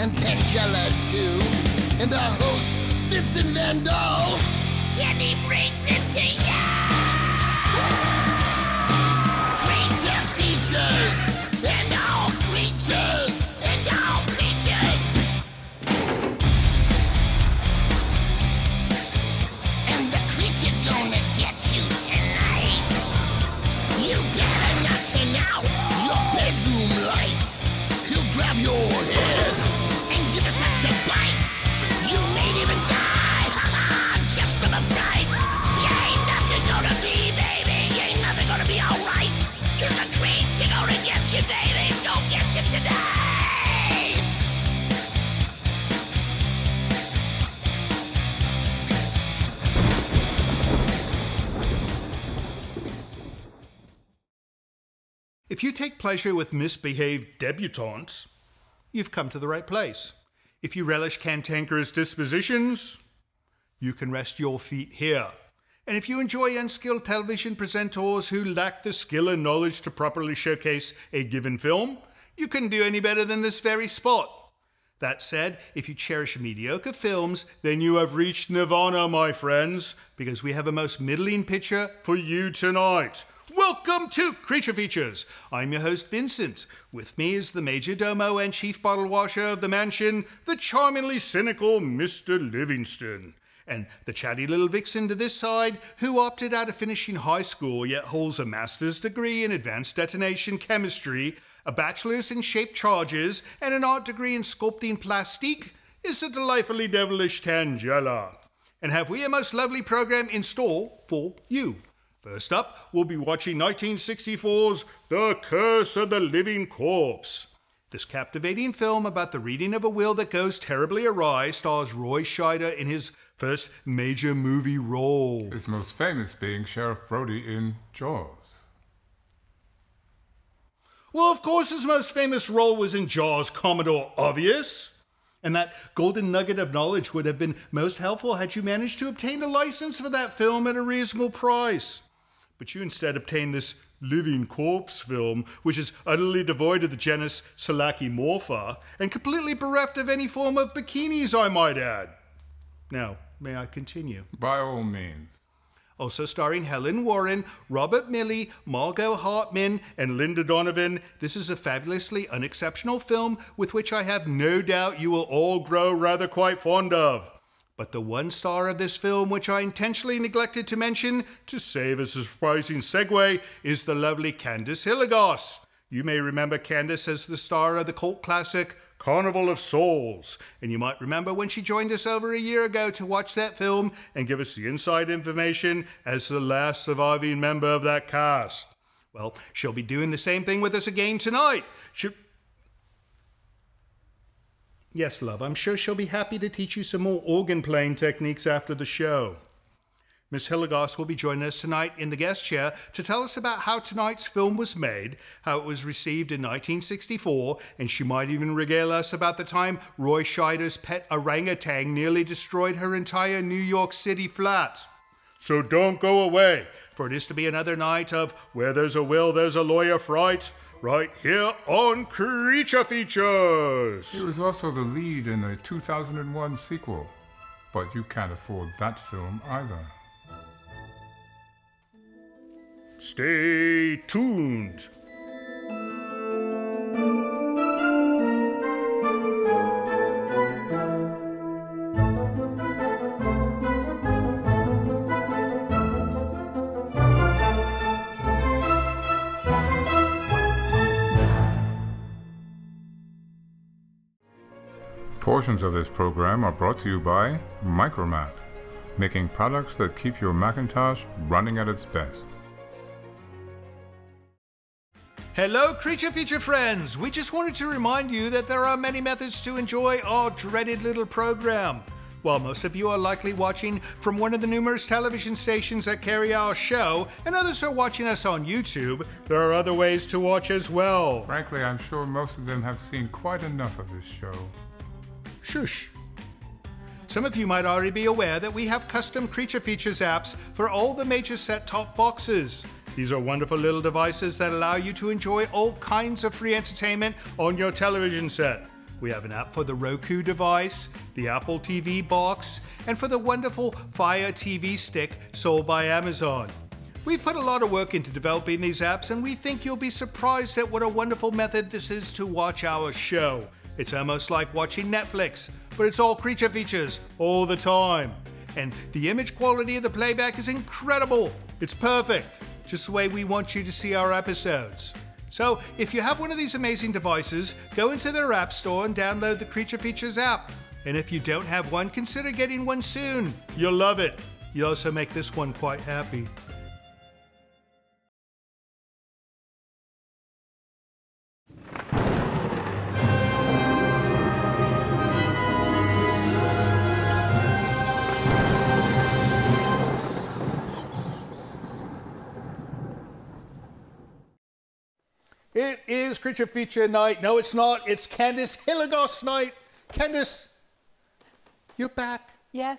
and Tangela too, and our host, Vincent Van Dahl, and he brings it to ya! Creature features, and all creatures, and all creatures! And the creature gonna get you tonight. You better not turn out your bedroom light. He'll grab your head and give it such a bite. You may even die, just from a fright. You ain't nothing gonna be, baby. You ain't nothing gonna be alright. 'Cause the creature gonna get you, baby. Gonna get you tonight. If you take pleasure with misbehaved debutantes, you've come to the right place. If you relish cantankerous dispositions, you can rest your feet here. And if you enjoy unskilled television presenters who lack the skill and knowledge to properly showcase a given film, you couldn't do any better than this very spot. That said, if you cherish mediocre films, then you have reached nirvana, my friends, because we have a most middling picture for you tonight. Welcome to Creature Features. I'm your host, Vincent. With me is the major domo and chief bottle washer of the mansion, the charmingly cynical Mr. Livingston. And the chatty little vixen to this side, who opted out of finishing high school yet holds a master's degree in advanced detonation chemistry, a bachelor's in shape charges, and an art degree in sculpting plastique, is the delightfully devilish Tangela. And have we a most lovely program in store for you. First up, we'll be watching 1964's The Curse of the Living Corpse. This captivating film about the reading of a will that goes terribly awry stars Roy Scheider in his first major movie role. His most famous being Sheriff Brody in Jaws. Well, of course his most famous role was in Jaws, Commodore Obvious. And that golden nugget of knowledge would have been most helpful had you managed to obtain a license for that film at a reasonable price. But you instead obtained this living corpse film, which is utterly devoid of the genus Selachimorpha and completely bereft of any form of bikinis, I might add. Now, may I continue? By all means. Also starring Helen Warren, Robert Milley, Margot Hartman, and Linda Donovan, this is a fabulously unexceptional film with which I have no doubt you will all grow rather quite fond of. But the one star of this film which I intentionally neglected to mention, to save a surprising segue, is the lovely Candace Hilligoss. You may remember Candace as the star of the cult classic Carnival of Souls, and you might remember when she joined us over a year ago to watch that film and give us the inside information as the last surviving member of that cast. Well, she'll be doing the same thing with us again tonight. Yes, love, I'm sure she'll be happy to teach you some more organ playing techniques after the show. Miss Hilligoss will be joining us tonight in the guest chair to tell us about how tonight's film was made, how it was received in 1964, and she might even regale us about the time Roy Scheider's pet orangutan nearly destroyed her entire New York City flat. So don't go away, for it is to be another night of Where There's a Will, There's a Lawyer Fright, right here on Creature Features. He was also the lead in a 2001 sequel, but you can't afford that film either. Stay tuned. Portions of this program are brought to you by Micromat, making products that keep your Macintosh running at its best. Hello, Creature Feature friends! We just wanted to remind you that there are many methods to enjoy our dreaded little program. While most of you are likely watching from one of the numerous television stations that carry our show, and others are watching us on YouTube, there are other ways to watch as well. Frankly, I'm sure most of them have seen quite enough of this show. Shush. Some of you might already be aware that we have custom Creature Features apps for all the major set-top boxes. These are wonderful little devices that allow you to enjoy all kinds of free entertainment on your television set. We have an app for the Roku device, the Apple TV box, and for the wonderful Fire TV stick sold by Amazon. We've put a lot of work into developing these apps, and we think you'll be surprised at what a wonderful method this is to watch our show. It's almost like watching Netflix, but it's all creature features all the time. And the image quality of the playback is incredible. It's perfect, just the way we want you to see our episodes. So if you have one of these amazing devices, go into their app store and download the Creature Features app. And if you don't have one, consider getting one soon. You'll love it. You'll also make this one quite happy. It is Creature Feature night. No, it's not. It's Candace Hilligoss night. Candace, you're back. Yes.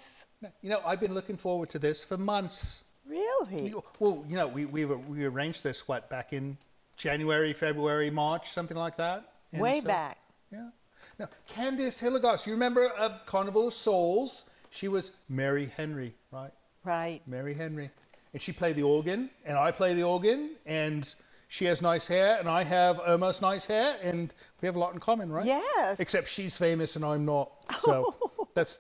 You know, I've been looking forward to this for months. Really? Well, you know, we arranged this, back in January, February, March, something like that? And Way back. Yeah. Now, Candace Hilligoss, you remember Carnival of Souls? She was Mary Henry, right? Right. Mary Henry. And she played the organ, and I play the organ, and she has nice hair, and I have almost nice hair, and we have a lot in common, right? Yes. Except she's famous and I'm not, so that's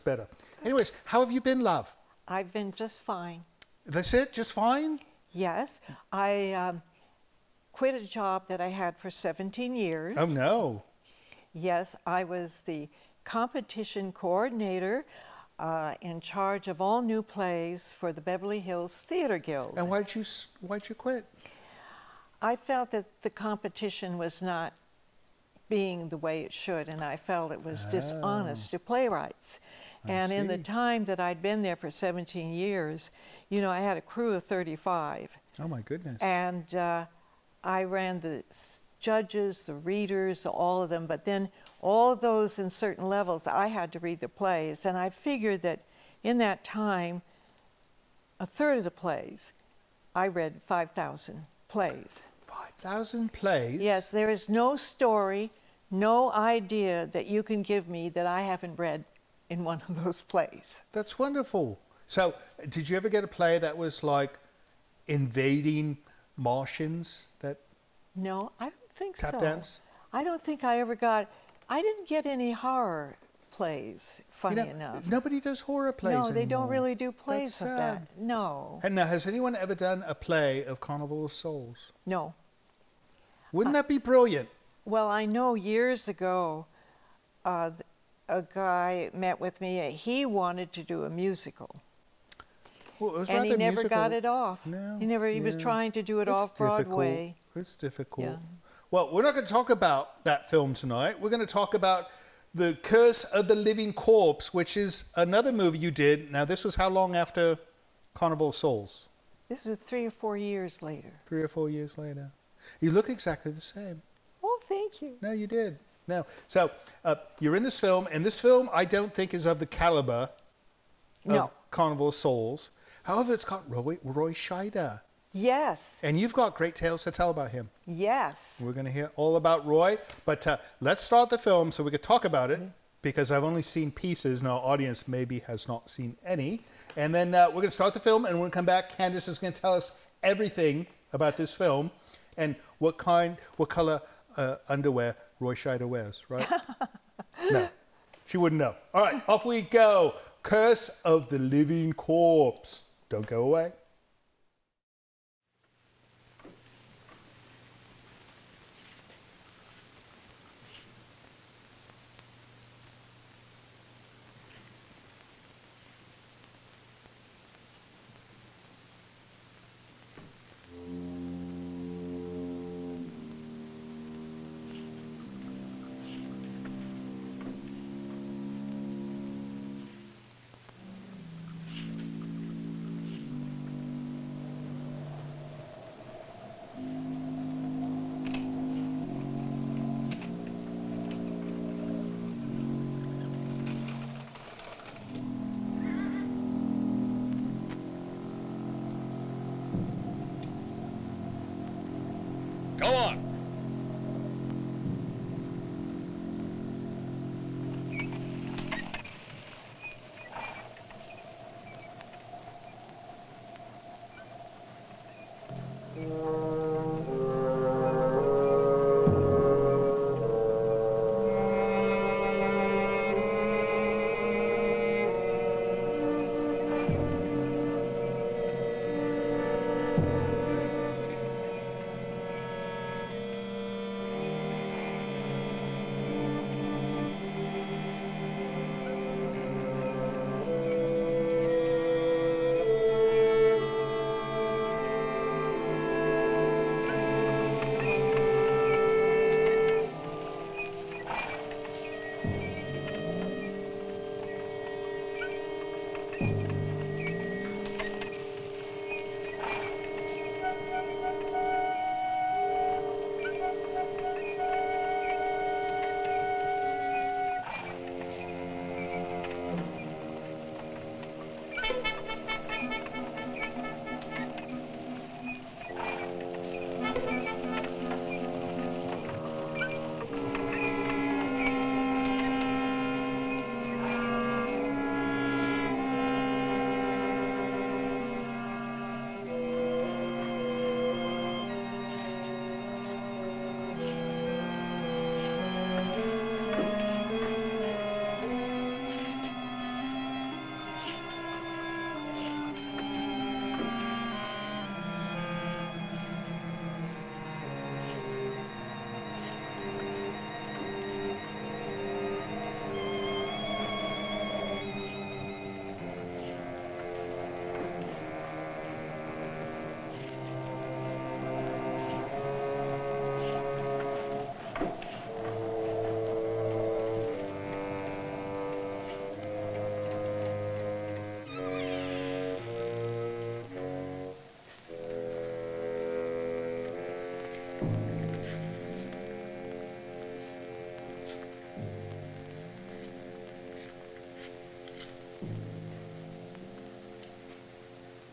better. Anyways, how have you been, love? I've been just fine. That's it? Just fine? Yes. I quit a job that I had for 17 years. Oh, no. Yes, I was the competition coordinator in charge of all new plays for the Beverly Hills Theater Guild. And why'd you quit? I felt that the competition was not being the way it should, and I felt it was dishonest to playwrights. And in the time that I'd been there for 17 years, you know, I had a crew of 35. Oh, my goodness. And I ran the judges, the readers, all of them, but then all of those in certain levels, I had to read the plays. And I figured that in that time, a third of the plays, I read 5,000 plays. 5,000 plays? Yes, there is no story, no idea that you can give me that I haven't read in one of those plays. That's wonderful. So, did you ever get a play that was like invading Martians that No, I don't think so. tap dance? I don't think I ever got, I didn't get any horror plays, funny enough. Nobody does horror plays No, they anymore. don't really do plays That's of sad. that. No. And now, has anyone ever done a play of Carnival of Souls? No. Wouldn't that be brilliant? Well, I know years ago, a guy met with me. He wanted to do a musical. Well, it was And rather he never musical. got it off. No, He was trying to do it It's off Broadway. difficult. It's difficult. Yeah. Well, we're not going to talk about that film tonight. We're going to talk about The Curse of the Living Corpse, which is another movie you did. Now, this was how long after Carnival of Souls? This is 3 or 4 years later. 3 or 4 years later. You look exactly the same. Oh, thank you. No, you did. No. So, you're in this film, and this film I don't think is of the caliber of Carnival of Souls. However, it's got Roy Scheider. Yes. And you've got great tales to tell about him. Yes. We're going to hear all about Roy, but let's start the film so we can talk about it, because I've only seen pieces, and our audience maybe has not seen any. And then we're going to start the film, and when we come back, Candace is going to tell us everything about this film and what color underwear Roy Scheider wears, right? No, she wouldn't know. All right, off we go. Curse of the Living Corpse. Don't go away.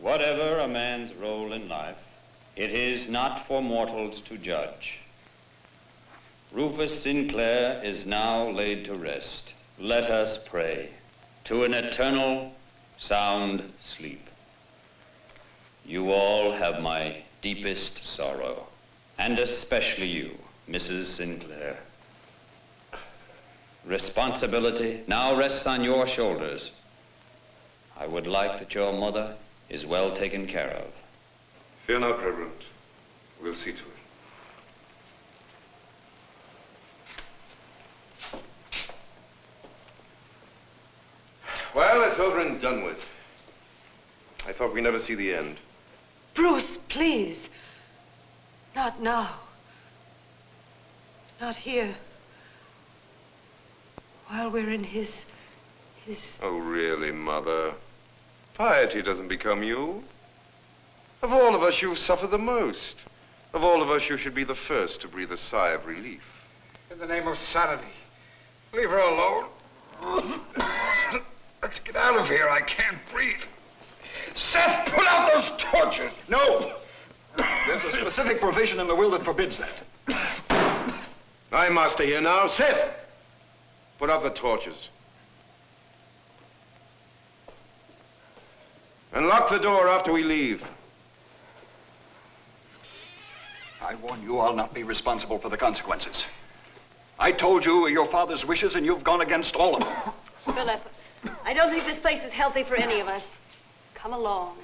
Whatever a man's role in life, it is not for mortals to judge. Rufus Sinclair is now laid to rest. Let us pray to an eternal, sound sleep. You all have my deepest sorrow, and especially you, Mrs. Sinclair. Responsibility now rests on your shoulders. I would like that your mother is well taken care of. Fear not, Reverend. We'll see to it. Well, it's over and done with. I thought we'd never see the end. Bruce, please. Not now. Not here. While we're in his... Oh, really, Mother? Piety doesn't become you. Of all of us, you've suffered the most. Of all of us, you should be the first to breathe a sigh of relief. In the name of sanity, leave her alone. Let's get out of here. I can't breathe. Seth, put out those torches. No. There's a specific provision in the will that forbids that. I'm master here now. Seth, put out the torches. And lock the door after we leave. I warn you, I'll not be responsible for the consequences. I told you your father's wishes, and you've gone against all of them. Philip, I don't think this place is healthy for any of us. Come along.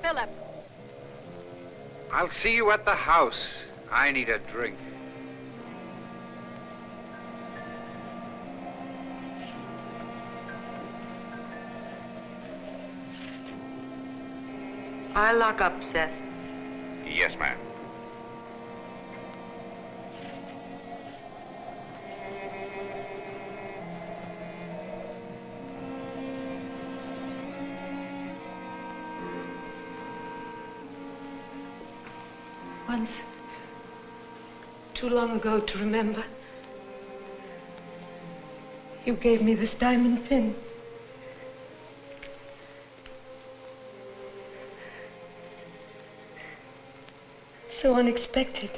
Philip. I'll see you at the house. I need a drink. I'll lock up, Seth. Yes, ma'am. Once, too long ago to remember, you gave me this diamond pin. So unexpected.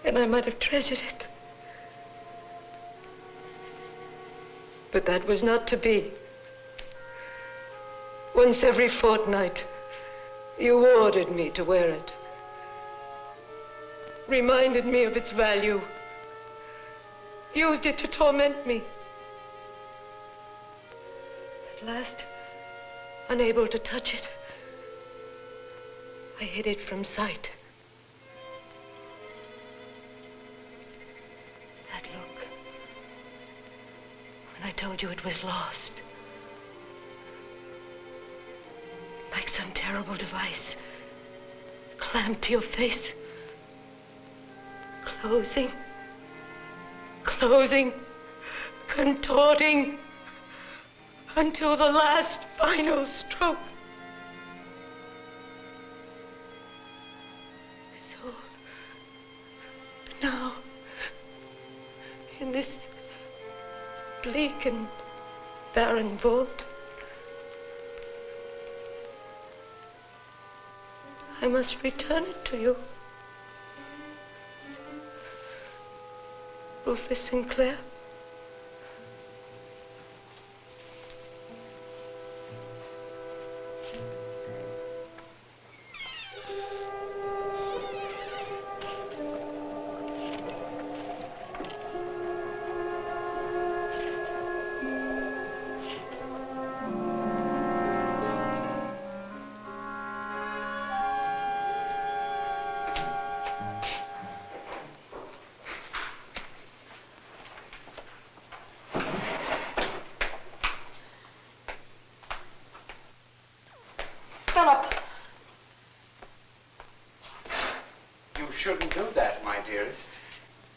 And I might have treasured it. But that was not to be. Once every fortnight, you ordered me to wear it. Reminded me of its value. Used it to torment me. At last, unable to touch it, I hid it from sight. That look, when I told you it was lost. Like some terrible device clamped to your face. Closing, closing, contorting, until the last final stroke. So, now, in this bleak and barren vault, I must return it to you. Rufus Sinclair. Philip! You shouldn't do that, my dearest.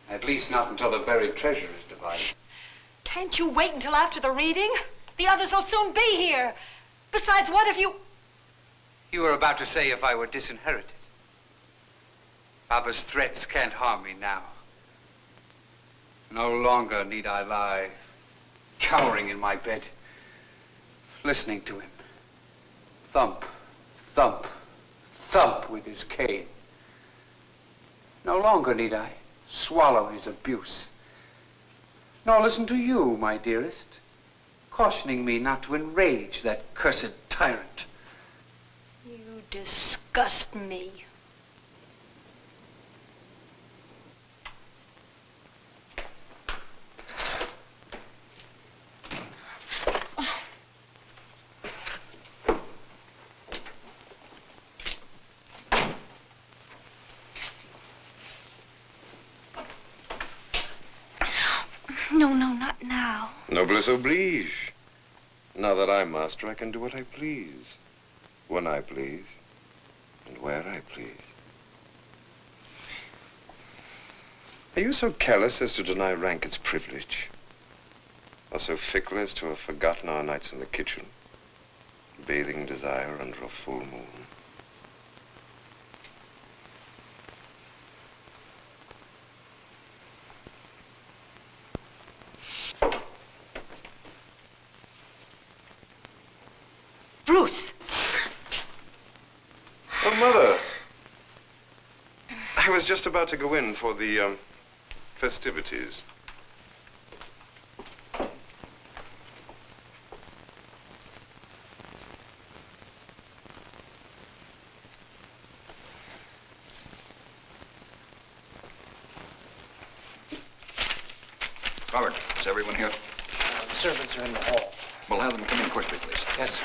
At least not until the buried treasure is divided. Can't you wait until after the reading? The others will soon be here. Besides, what if you... You were about to say if I were disinherited. Papa's threats can't harm me now. No longer need I lie cowering in my bed, listening to him thump, thump, thump with his cane. No longer need I swallow his abuse, nor listen to you, my dearest, cautioning me not to enrage that cursed tyrant. You disgust me. No, not now. Noblesse oblige. Now that I'm master, I can do what I please, when I please, and where I please. Are you so careless as to deny rank its privilege? Or so fickle as to have forgotten our nights in the kitchen, bathing desire under a full moon? Bruce! Oh, Mother. I was just about to go in for the, festivities. Robert, is everyone here? The servants are in the hall. We'll have them come in quickly, please. Yes, sir.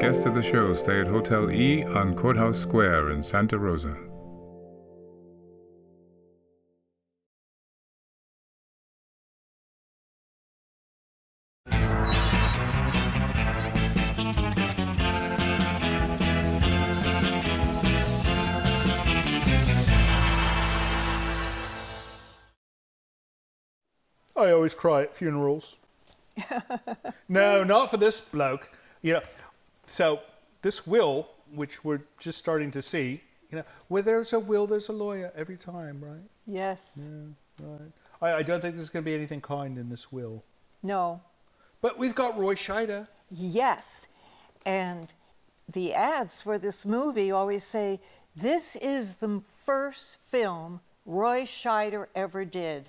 Guests of the show stay at Hotel E on Courthouse Square in Santa Rosa. I always cry at funerals. No, not for this bloke. You know, so this will, which we're just starting to see, you know, where there's a will, there's a lawyer every time, right? Yes. Yeah, right. I don't think there's going to be anything kind in this will. No. But we've got Roy Scheider. Yes. And the ads for this movie always say, this is the first film Roy Scheider ever did.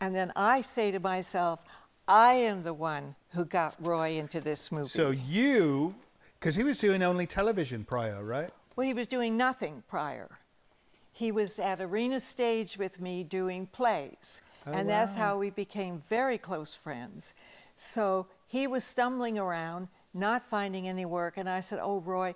And then I say to myself, I am the one who got Roy into this movie. So you, because he was doing only television prior, right? Well, he was doing nothing prior. He was at Arena Stage with me doing plays. Oh, and that's how we became very close friends. So he was stumbling around not finding any work. And I said, oh, Roy,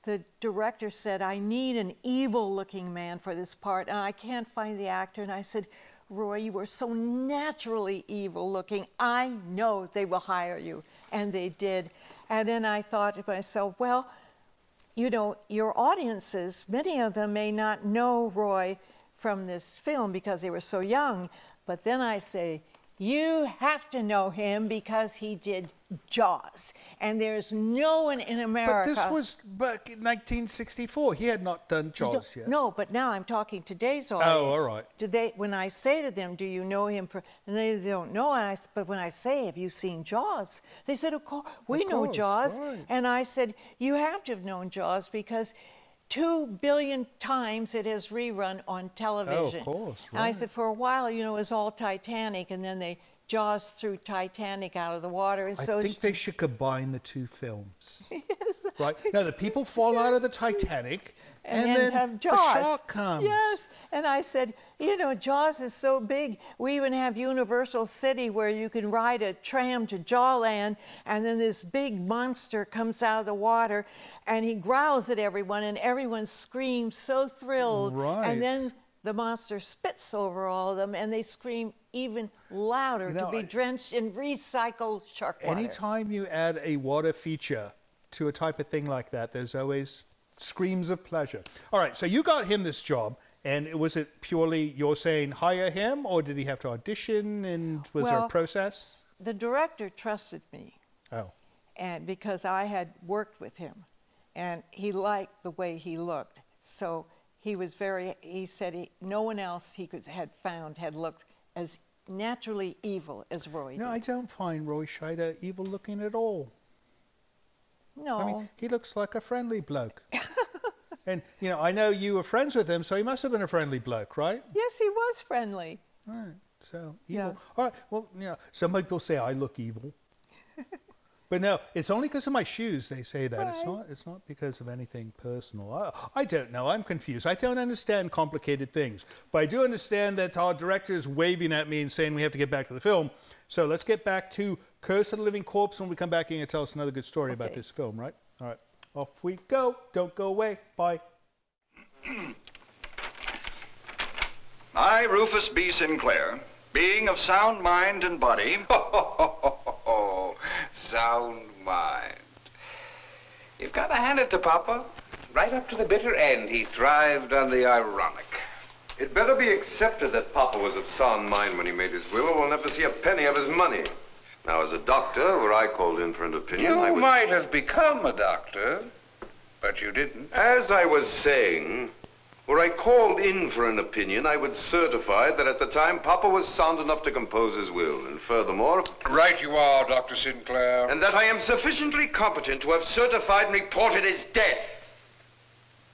the director said, I need an evil-looking man for this part, and I can't find the actor. And I said, Roy, you are so naturally evil-looking. I know they will hire you. And they did. And then I thought to myself, well, you know, your audiences, many of them may not know Roy from this film because they were so young. But then I say, you have to know him because he did Jaws. And there's no one in America. But this was back in 1964. He had not done Jaws yet. No, but now I'm talking today's audience. Oh, all right. Do they, when I say to them, do you know him? And they don't know. And but when I say, have you seen Jaws? They said, of course, we know Jaws. Right. And I said, you have to have known Jaws because 2 billion times it has rerun on television. Oh, of course. Right. And I said, for a while, you know, it was all Titanic, and then they Jaws threw Titanic out of the water. And so I think they should combine the two films. Yes. Right? Now, the people fall out of the Titanic, and then have Jaws. The shark comes. Yes. And I said, you know, Jaws is so big. We even have Universal City where you can ride a tram to Jawland, and then this big monster comes out of the water, and he growls at everyone, and everyone screams so thrilled. Right. And then the monster spits over all of them, and they scream even louder to be drenched in recycled shark water. Anytime you add a water feature to a type of thing like that, there's always screams of pleasure. All right, so you got him this job, and was it purely you're saying hire him, or did he have to audition, and was there a process? The director trusted me. Oh. And because I had worked with him, and he liked the way he looked. So he was he said no one else had found had looked as naturally evil as Roy did. No, I don't find Roy Scheider evil looking at all. No. I mean, he looks like a friendly bloke. And, you know, I know you were friends with him, so he must have been a friendly bloke, right? Yes, he was friendly. Right, so evil. Yeah. All right, well, you know, some people say I look evil. But no, it's only because of my shoes they say that. Right. It's not because of anything personal. I don't know. I'm confused. I don't understand complicated things. But I do understand that our director is waving at me and saying we have to get back to the film. So let's get back to Curse of the Living Corpse when we come back in and tell us another good story about this film, right? All right. Off we go. Don't go away. Bye. I, Rufus B. Sinclair, being of sound mind and body... Sound mind. You've got to hand it to Papa. Right up to the bitter end, he thrived on the ironic. It better be accepted that Papa was of sound mind when he made his will, or we'll never see a penny of his money. Now, as a doctor, were I called in for an opinion, You might have become a doctor, but you didn't. As I was saying, were I called in for an opinion, I would certify that at the time Papa was sound enough to compose his will. And furthermore... Right you are, Dr. Sinclair. And that I am sufficiently competent to have certified and reported his death.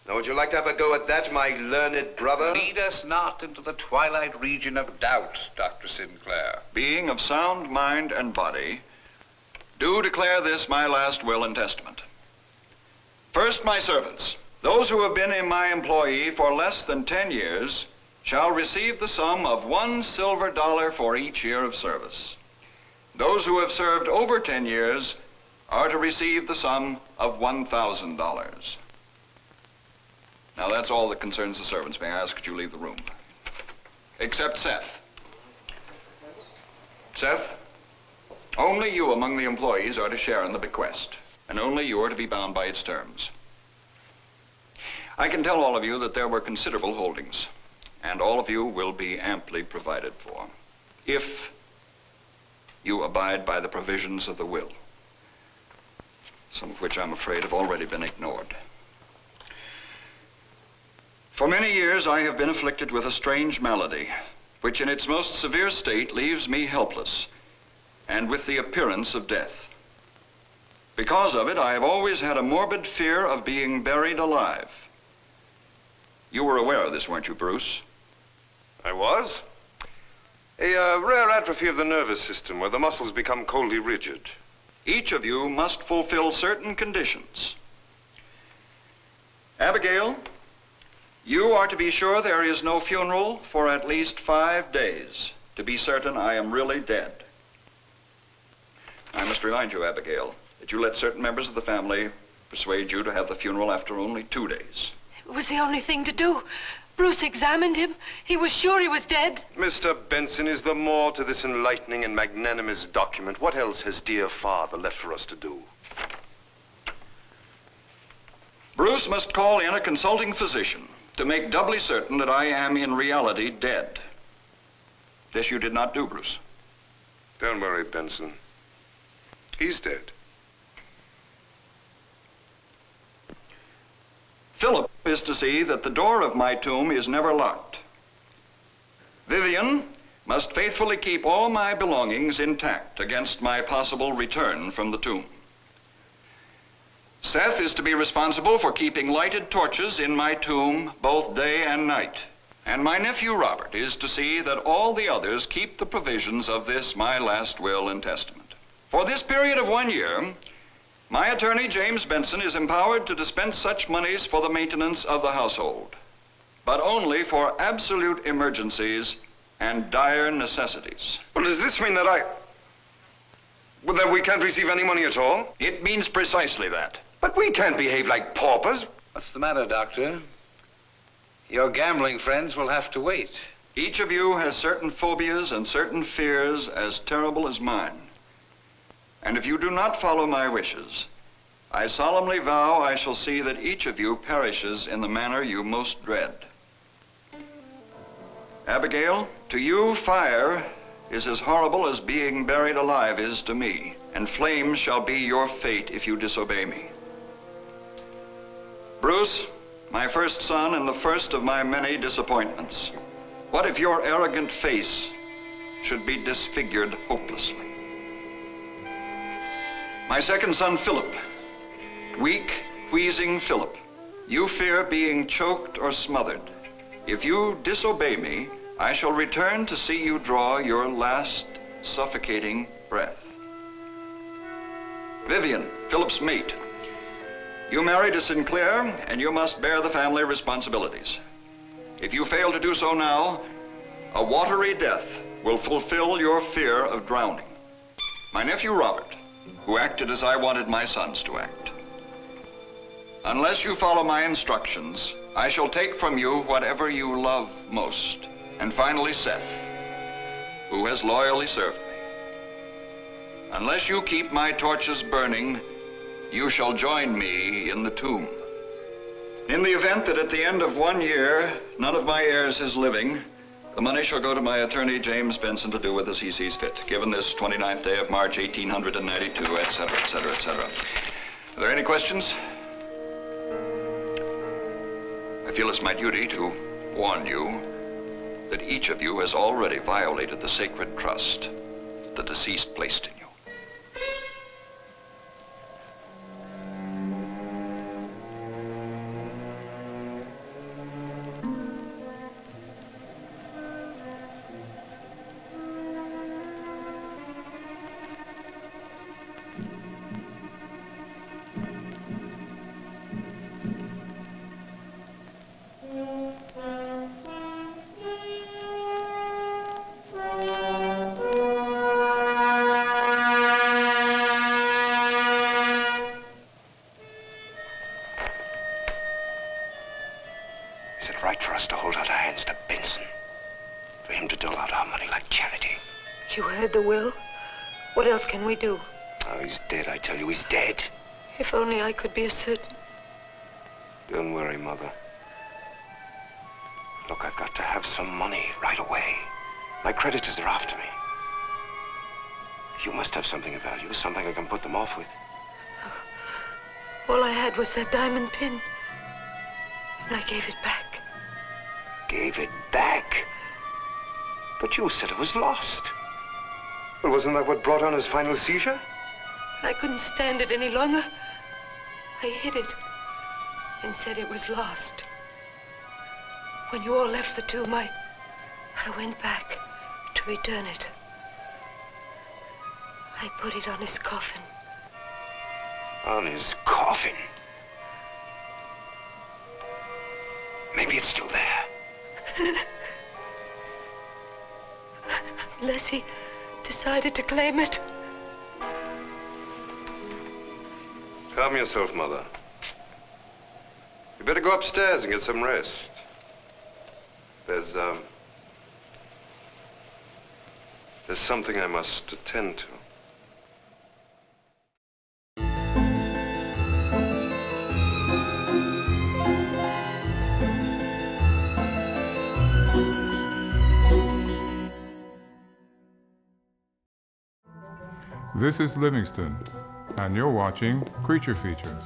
Now, would you like to have a go at that, my learned brother? Lead us not into the twilight region of doubt, Dr. Sinclair. Being of sound mind and body, do declare this my last will and testament. First, my servants, those who have been in my employee for less than 10 years, shall receive the sum of $1 silver for each year of service. Those who have served over 10 years are to receive the sum of $1,000. Now, that's all that concerns the servants. May I ask that you leave the room? Except Seth. Seth, only you among the employees are to share in the bequest, and only you are to be bound by its terms. I can tell all of you that there were considerable holdings, and all of you will be amply provided for, if you abide by the provisions of the will, some of which I'm afraid have already been ignored. For many years I have been afflicted with a strange malady, which in its most severe state leaves me helpless, and with the appearance of death. Because of it, I have always had a morbid fear of being buried alive. You were aware of this, weren't you, Bruce? I was. A rare atrophy of the nervous system where the muscles become coldly rigid. Each of you must fulfill certain conditions. Abigail, you are to be sure there is no funeral for at least 5 days, to be certain I am really dead. I must remind you, Abigail, that you let certain members of the family persuade you to have the funeral after only 2 days. It was the only thing to do. Bruce examined him. He was sure he was dead. Mr. Benson, is there more to this enlightening and magnanimous document? What else has dear father left for us to do? Bruce must call in a consulting physician to make doubly certain that I am in reality dead. This you did not do, Bruce. Don't worry, Benson. He's dead. Philip is to see that the door of my tomb is never locked. Vivian must faithfully keep all my belongings intact against my possible return from the tomb. Seth is to be responsible for keeping lighted torches in my tomb both day and night. And my nephew Robert is to see that all the others keep the provisions of this my last will and testament. For this period of 1 year, my attorney, James Benson, is empowered to dispense such monies for the maintenance of the household, but only for absolute emergencies and dire necessities. Well, does this mean that that we can't receive any money at all? It means precisely that. But we can't behave like paupers. What's the matter, Doctor? Your gambling friends will have to wait. Each of you has certain phobias and certain fears as terrible as mine. And if you do not follow my wishes, I solemnly vow I shall see that each of you perishes in the manner you most dread. Abigail, to you fire is as horrible as being buried alive is to me, and flames shall be your fate if you disobey me. Bruce, my first son and the first of my many disappointments, what if your arrogant face should be disfigured hopelessly? My second son, Philip, weak, wheezing Philip, you fear being choked or smothered. If you disobey me, I shall return to see you draw your last suffocating breath. Vivian, Philip's mate, you married a Sinclair, and you must bear the family responsibilities. If you fail to do so now, a watery death will fulfill your fear of drowning. My nephew Robert, who acted as I wanted my sons to act. Unless you follow my instructions, I shall take from you whatever you love most. And finally, Seth, who has loyally served me. Unless you keep my torches burning, you shall join me in the tomb. In the event that at the end of 1 year, none of my heirs is living, the money shall go to my attorney, James Benson, to do with as he sees fit, given this 29th day of March, 1892, etc., etc., etc. Are there any questions? I feel it's my duty to warn you that each of you has already violated the sacred trust the deceased placed in you. Is it right for us to hold out our hands to Benson? For him to dole out our money like charity? You heard the will. What else can we do? Oh, he's dead, I tell you, he's dead. If only I could be as certain. Don't worry, Mother. Look, I've got to have some money right away. My creditors are after me. You must have something of value, something I can put them off with. All I had was that diamond pin. And I gave it back. Gave it back? But you said it was lost. Well, wasn't that what brought on his final seizure? I couldn't stand it any longer. I hid it and said it was lost. When you all left the tomb, I went back to return it. I put it on his coffin. On his coffin? Maybe it's still there. Unless he decided to claim it. Calm yourself, Mother. You better go upstairs and get some rest. There's something I must attend to. This is Livingston, and you're watching Creature Features.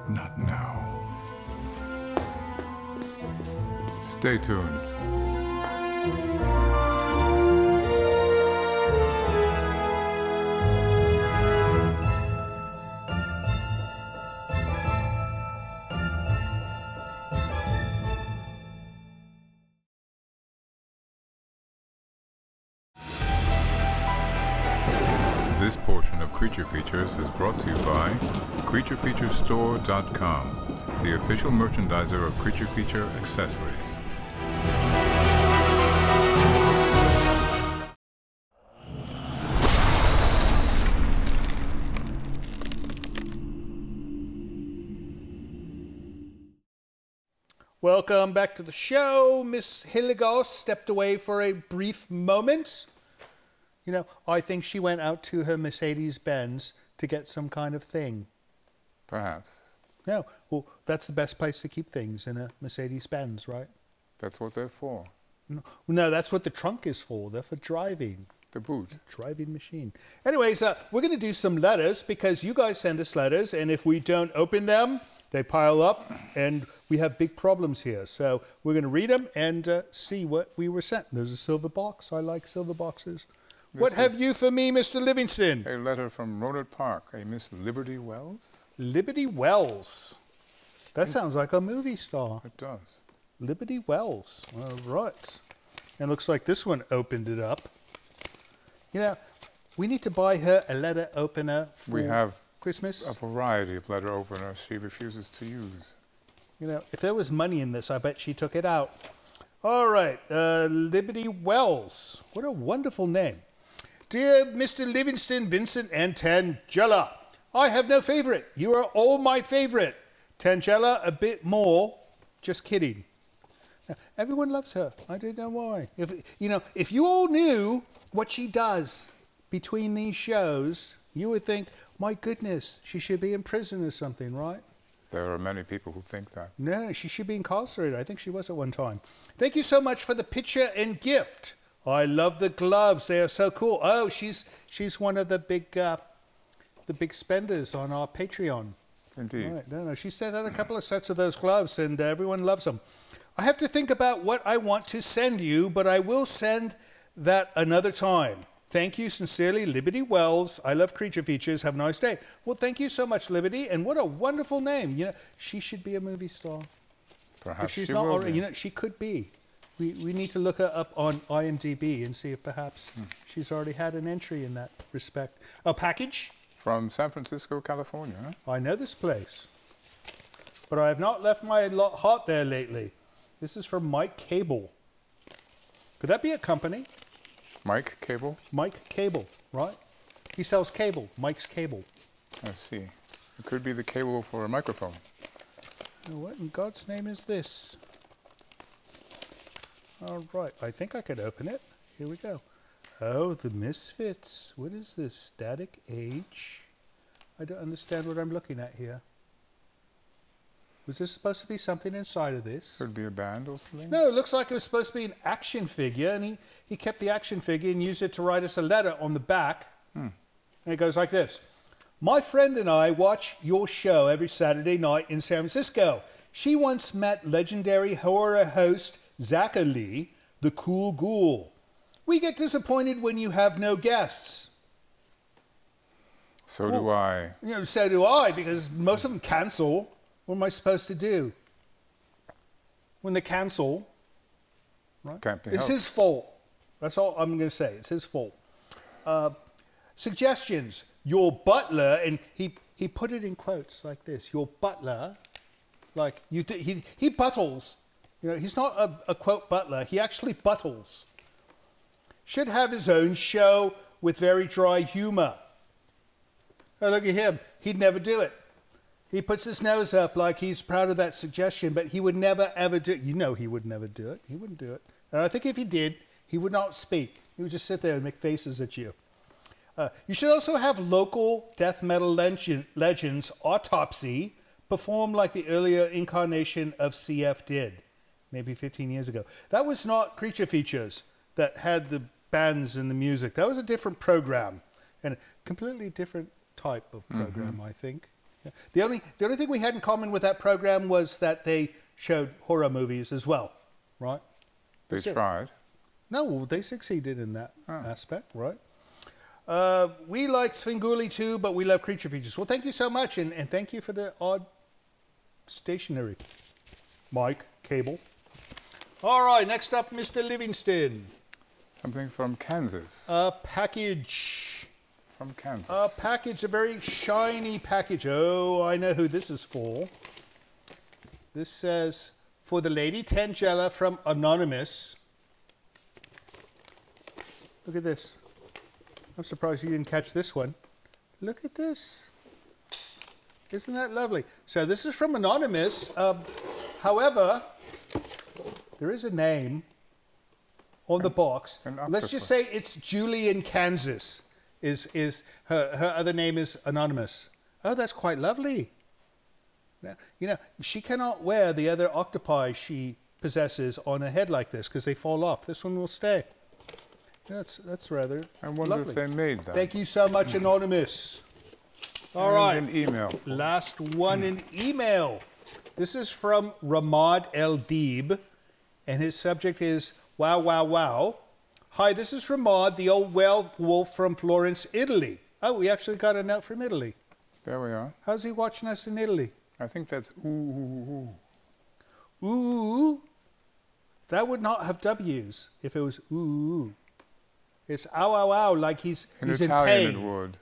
Not now. Stay tuned. This portion of Creature Features is brought to you by CreatureFeatureStore.com, the official merchandiser of Creature Feature accessories. Welcome back to the show. Miss Hilligoss stepped away for a brief moment. You know, I think she went out to her Mercedes-Benz to get some kind of thing. Perhaps. No, well, that's the best place to keep things, in a Mercedes-Benz, right? That's what they're for. No, that's what the trunk is for. They're for driving. The boot. Driving machine. Anyways, we're going to do some letters because you guys send us letters, and if we don't open them, they pile up, and we have big problems here. So we're going to read them and see what we were sent. There's a silver box. I like silver boxes. What have you for me, Mr. Livingston? A letter from Rohnert Park, a Miss Liberty Wells. Liberty Wells. That sounds like a movie star. It does. Liberty Wells. All right. And looks like this one opened it up. You know, we need to buy her a letter opener for Christmas. A variety of letter openers she refuses to use. You know, if there was money in this, I bet she took it out. All right. Liberty Wells. What a wonderful name. Dear Mr. Livingston, Vincent, and Tangella, I have no favorite. You are all my favorite. Tangella, a bit more. Just kidding. Now, everyone loves her. I don't know why. If you all knew what she does between these shows, you would think, my goodness, she should be in prison or something, right? There are many people who think that. No, she should be incarcerated. I think she was at one time. Thank you so much for the picture and gift. I love the gloves. They are so cool. Oh, she's one of the big spenders on our Patreon. Indeed. Right. No, she sent out a couple of sets of those gloves, and everyone loves them. I have to think about what I want to send you, but I will send that another time. Thank you sincerely, Liberty Wells. I love Creature Features. Have a nice day. Well, thank you so much, Liberty, and what a wonderful name. You know, she should be a movie star. Perhaps if she's she not will already, be. you know, she could be. We need to look her up on IMDb and see if perhaps she's already had an entry in that respect. A package? From San Francisco, California. Huh? I know this place, but I have not left my heart there lately. This is from Mike Cable. Could that be a company? Mike Cable? Mike Cable, right? He sells cable. Mike's Cable. I see. It could be the cable for a microphone. Now, what in God's name is this? All right, I think I could open it. Here we go. Oh, the Misfits. What is this? Static Age? I don't understand what I'm looking at here. Was this supposed to be something inside of this? Could be a band or something? No, it looks like it was supposed to be an action figure, and he kept the action figure and used it to write us a letter on the back. And it goes like this. My friend and I watch your show every Saturday night in San Francisco. She once met legendary horror host Zachary, the cool ghoul. We get disappointed when you have no guests. So do I. You know, so do I, because most of them cancel. What am I supposed to do? When they cancel, right? Can't be It's helped. his fault. That's all I'm going to say. It's his fault. Suggestions. Your butler, and he put it in quotes like this. Your butler, like he buttles. You know, he's not a quote butler. He actually buttles. Should have his own show with very dry humor. Oh, look at him. He'd never do it. He puts his nose up like he's proud of that suggestion, but he would never, ever do it. You know he would never do it. He wouldn't do it. And I think if he did, he would not speak. He would just sit there and make faces at you. You should also have local death metal legends, Autopsy, perform like the earlier incarnation of CF did, maybe 15 years ago. That was not Creature Features that had the bands and the music. That was a different program, and a completely different type of program, I think. Yeah. The only thing we had in common with that program was that they showed horror movies as well, right? They tried. No, they succeeded in that aspect, right? We like Svengoolie too, but we love Creature Features. Well, thank you so much, and thank you for the odd stationery. Mike, cable. All right, next up, Mr. Livingston. Something from Kansas. A package. From Kansas. A package, a very shiny package. Oh, I know who this is for. This says, for the Lady Tangela from Anonymous. Look at this. I'm surprised you didn't catch this one. Look at this. Isn't that lovely? So this is from Anonymous. However, there is a name on the box. Let's just say it's Julie in Kansas. Her other name is Anonymous. Oh, that's quite lovely. Now, you know, she cannot wear the other octopi she possesses on her head like this because they fall off. This one will stay. That's rather I wonder lovely. if they made that. Thank you so much, Anonymous. All right. An email. Last one in email. This is from Ramad El Deeb, and his subject is wow, wow, wow. Hi, this is Ramad, the old werewolf from Florence, Italy. Oh, we actually got a note from Italy. There we are. How's he watching us in Italy? I think that's ooh. Ooh. That would not have W's if it was ooh. It's ow, ow, ow, like he's in Italian pain. it would.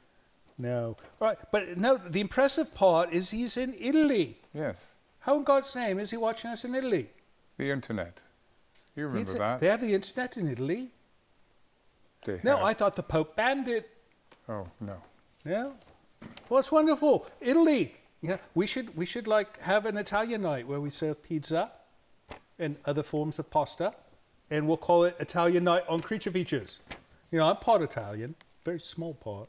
No. All right, but no, the impressive part is he's in Italy. Yes. How in God's name is he watching us in Italy? The internet. You remember that? They have the internet in Italy? No, I thought the Pope banned it. Oh, no. No? Well, it's wonderful. Italy. Yeah, we should like have an Italian night where we serve pizza and other forms of pasta, and we'll call it Italian Night on Creature Features. You know, I'm part Italian, very small part,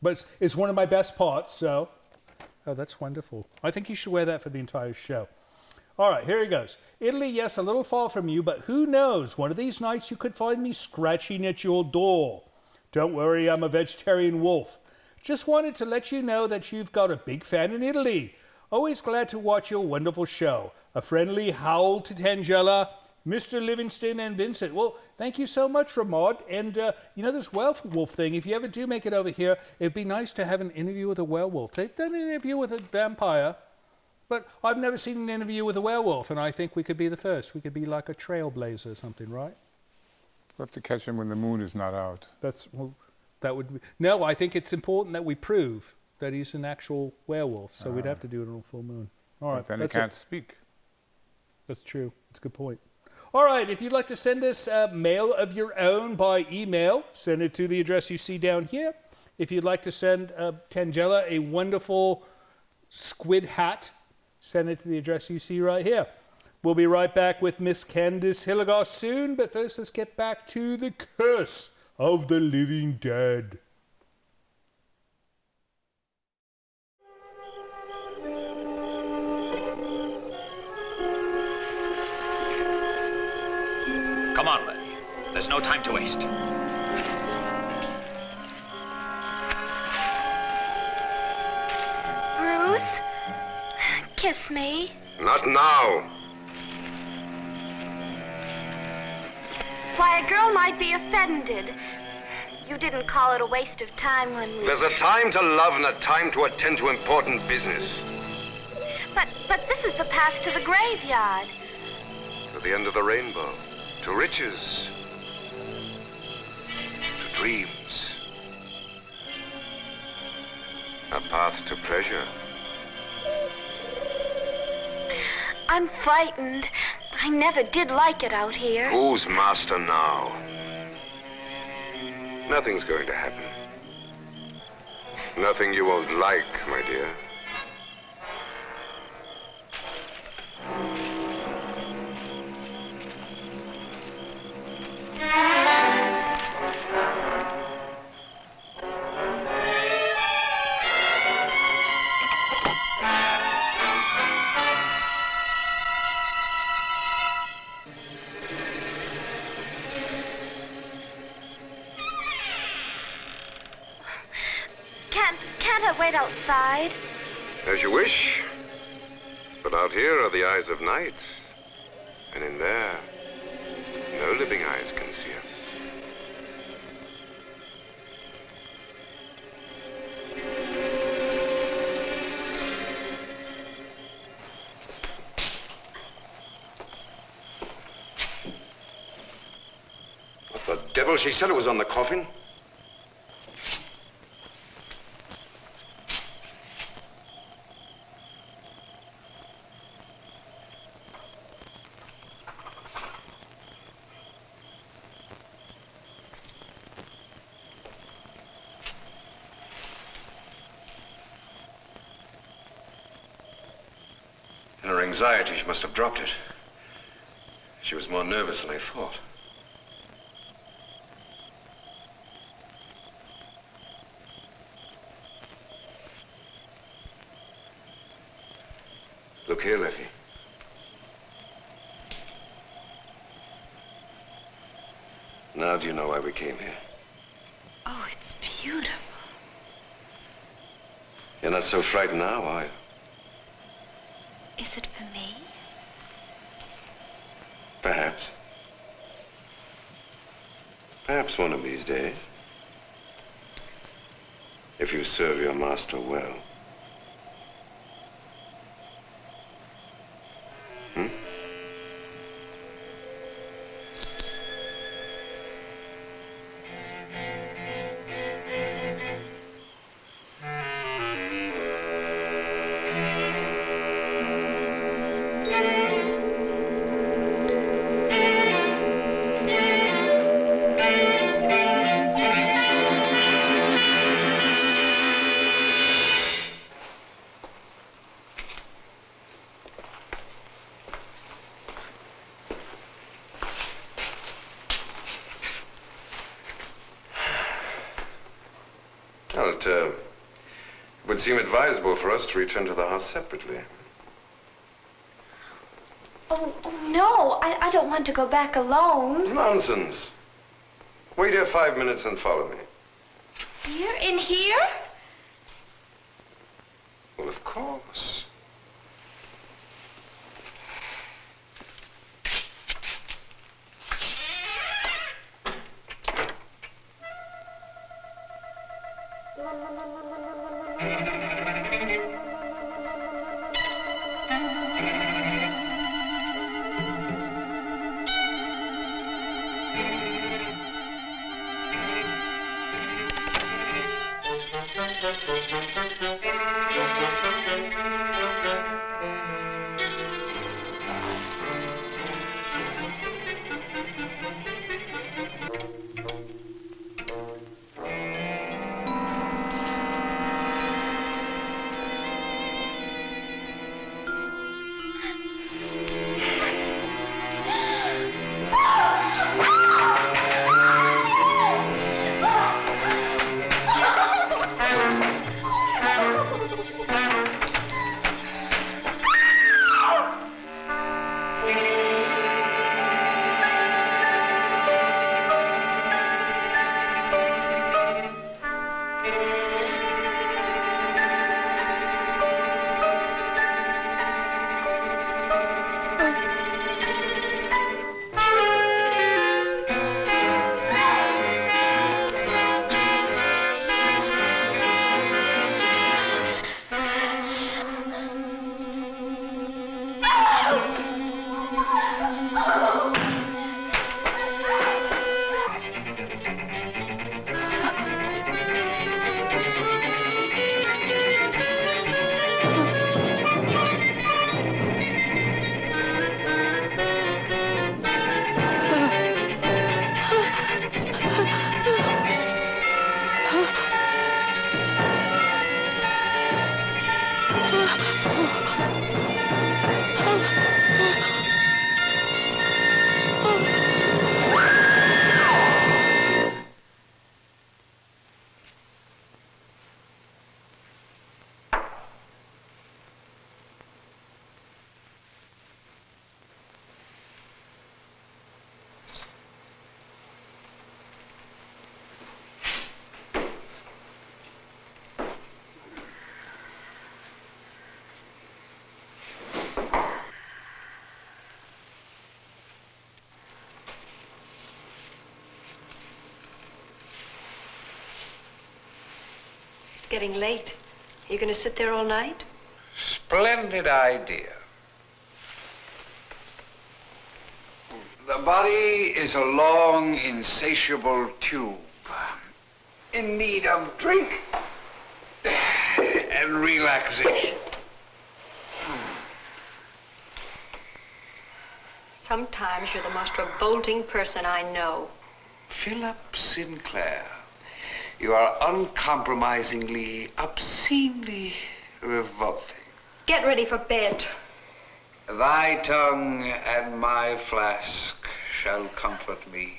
but it's one of my best parts. So, oh, that's wonderful. I think you should wear that for the entire show. All right, here he goes. Italy, yes, a little far from you, but who knows? One of these nights you could find me scratching at your door. Don't worry, I'm a vegetarian wolf. Just wanted to let you know that you've got a big fan in Italy. Always glad to watch your wonderful show. A friendly howl to Tangela, Mr. Livingston, and Vincent. Well, thank you so much, Ramad. And, you know, this werewolf thing, if you ever do make it over here, it'd be nice to have an interview with a werewolf. They've done an interview with a vampire, but I've never seen an interview with a werewolf, and I think we could be the first. We could be like a trailblazer or something, right? We'll have to catch him when the moon is not out. That would be... No, I think it's important that we prove that he's an actual werewolf, so we'd have to do it on a full moon. All right. But then he can't speak. That's true. That's a good point. All right, if you'd like to send us mail of your own by email, send it to the address you see down here. If you'd like to send Tangela a wonderful squid hat, send it to the address you see right here. We'll be right back with Miss Candace Hilligoss soon, but first let's get back to the curse of the living dead. Come on, Letty. There's no time to waste. Bruce, kiss me. Not now. Why, a girl might be offended. You didn't call it a waste of time when we... There's a time to love and a time to attend to important business. But this is the path to the graveyard. To the end of the rainbow. To riches. To dreams. A path to pleasure. I'm frightened. I never did like it out here. Who's master now? Nothing's going to happen. Nothing you won't like, my dear. Can't I wait outside? As you wish. But out here are the eyes of night. And in there, no living eyes can see us. What the devil? She said it was on the coffin. In her anxiety, she must have dropped it. She was more nervous than I thought. Look here, Letty. Now do you know why we came here? Oh, it's beautiful. You're not so frightened now, are you? Is it for me? Perhaps. Perhaps one of these days. If you serve your master well. Hmm? Well, it would seem advisable for us to return to the house separately. Oh, no, I don't want to go back alone. Nonsense. Wait here 5 minutes and follow me. Here? In here? Well, of course. Getting late. Are you going to sit there all night? Splendid idea. The body is a long, insatiable tube in need of drink and relaxation. Sometimes you're the most revolting person I know. Philip Sinclair. You are uncompromisingly, obscenely revolting. Get ready for bed. Thy tongue and my flask shall comfort me.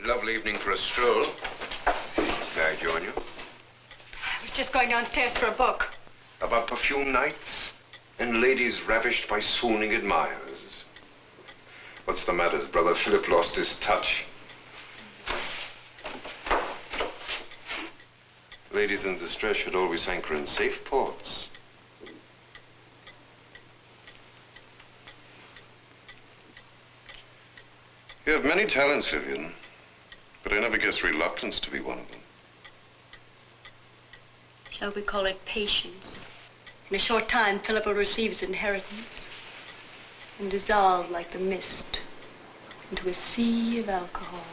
Lovely evening for a stroll. May I join you? I was just going downstairs for a book. About perfume nights and ladies ravished by swooning admirers. What's the matter? Has Brother Philip lost his touch? Ladies in distress should always anchor in safe ports. You have many talents, Vivian, but I never guessed reluctance to be one of them. Shall we call it patience? In a short time, Philip will receive his inheritance and dissolve like the mist into a sea of alcohol.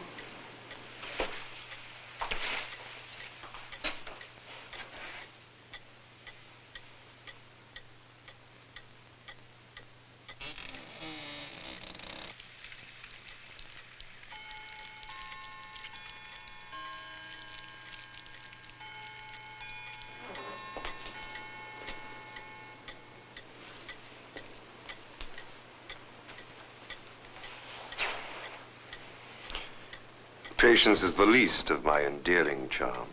Patience is the least of my endearing charms.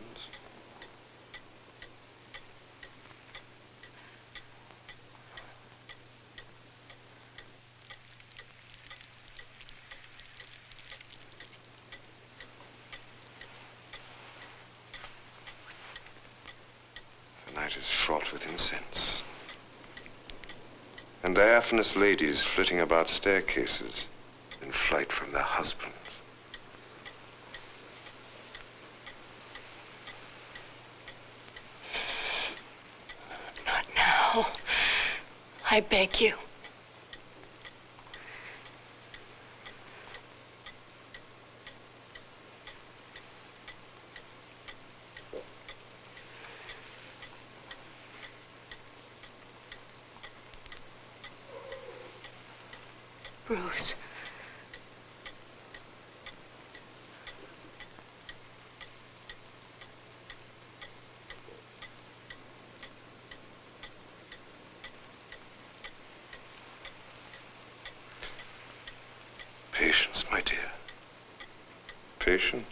The night is fraught with incense, and diaphanous ladies flitting about staircases in flight from their husbands. I beg you. Bruce. Patience, my dear. Patience.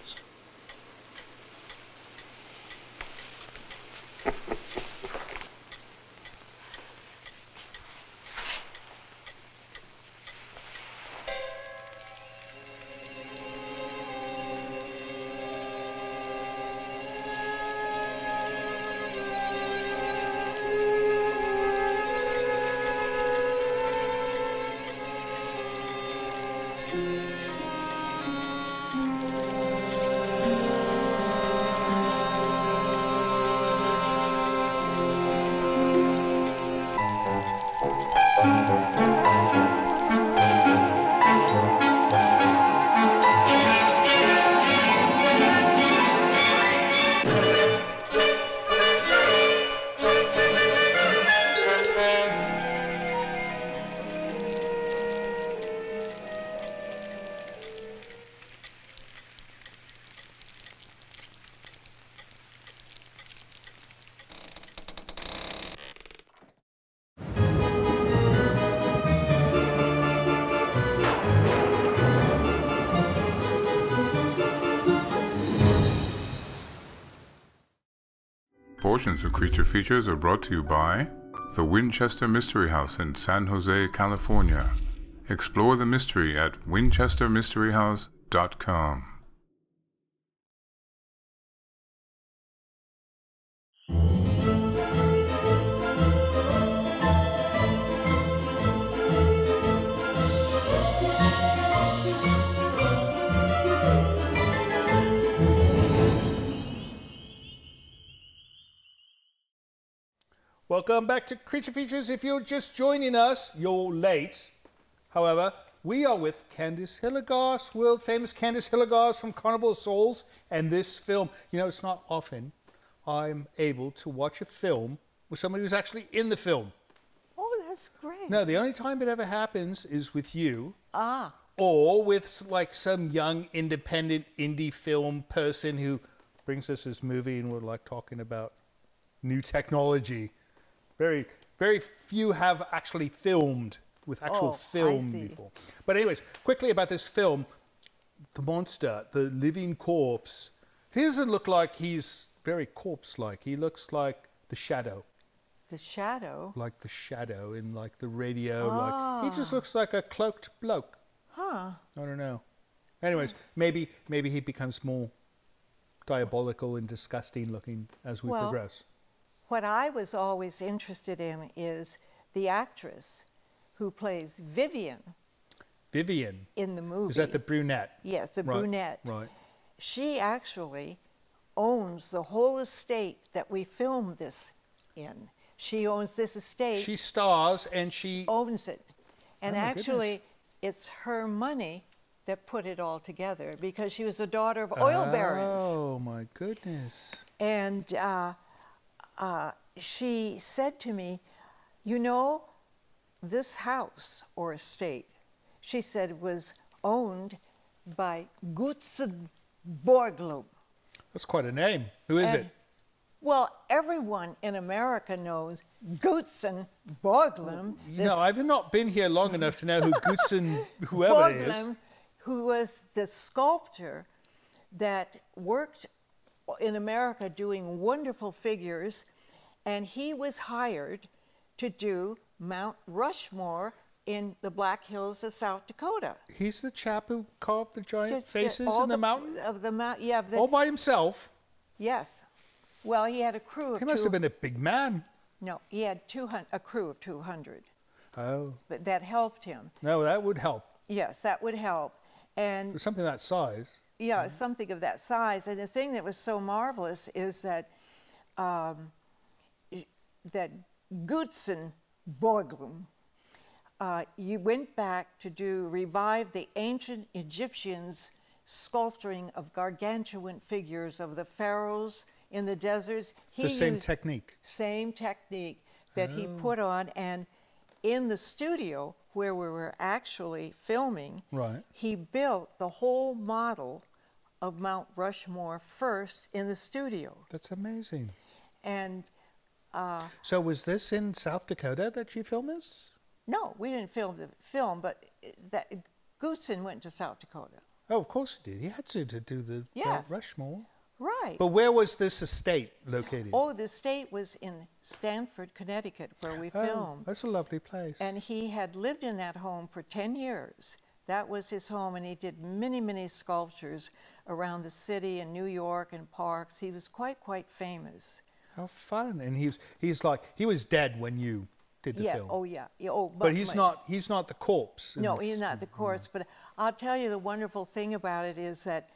portions of Creature Features are brought to you by the Winchester Mystery House in San Jose, California. Explore the mystery at winchestermysteryhouse.com. Welcome back to Creature Features. If you're just joining us, you're late. However, we are with Candace Hilligoss, world famous Candace Hilligoss from Carnival of Souls, and this film. You know, it's not often I'm able to watch a film with somebody who's actually in the film. Oh, that's great. No, the only time it ever happens is with you. Ah. Or with like some young independent indie film person who brings us this movie and we're like talking about new technology. Very, very few have actually filmed with actual film before. But anyways, quickly about this film, the monster, the living corpse. He doesn't look like he's very corpse-like. He looks like the Shadow. The Shadow? Like the Shadow in like the radio. Like he just looks like a cloaked bloke. Huh. I don't know. Anyways, maybe he becomes more diabolical and disgusting looking as we progress. What I was always interested in is the actress who plays Vivian. Vivian? In the movie. Is that the brunette? Yes, the brunette. Right. She actually owns the whole estate that we filmed this in. She owns this estate. She stars and she owns it. And oh actually, it's her money that put it all together because she was the daughter of oil barons. Oh, my goodness. And she said to me, you know, this house or estate, she said, was owned by Gutzen Borglum. That's quite a name. Who is it? Well, everyone in America knows Gutzen Borglum. No, I've not been here long enough to know who Gutzen, whoever it is. Who was the sculptor that worked in America doing wonderful figures, and he was hired to do Mount Rushmore in the Black Hills of South Dakota. He's the chap who carved the giant faces in the mountain? Yeah. All by himself? Yes. Well, he had a crew of He must have been a big man. No, he had a crew of 200. Oh. But that helped him. No, that would help. Yes, that would help. And for something that size. Yeah, something of that size. And the thing that was so marvelous is that that Gutzen Borglum, you went back to revive the ancient Egyptians' sculpturing of gargantuan figures of the pharaohs in the deserts. The same technique. Same technique that he put on, and in the studio where we were actually filming, he built the whole model of Mount Rushmore first in the studio. That's amazing. And so was this in South Dakota that you filmed this? No, we didn't film the film, but that Gutzen went to South Dakota. Oh, of course he did. He had to do the Mount Rushmore. Right. But where was this estate located? Oh, the estate was in Stamford, Connecticut, where we filmed. That's a lovely place. And he had lived in that home for 10 years. That was his home, and he did many, many sculptures around the city and New York and parks. He was quite famous. How fun! And he was dead when you did the film. Oh yeah. Oh, but he's not the corpse. No, he's not the corpse. But I'll tell you the wonderful thing about it is that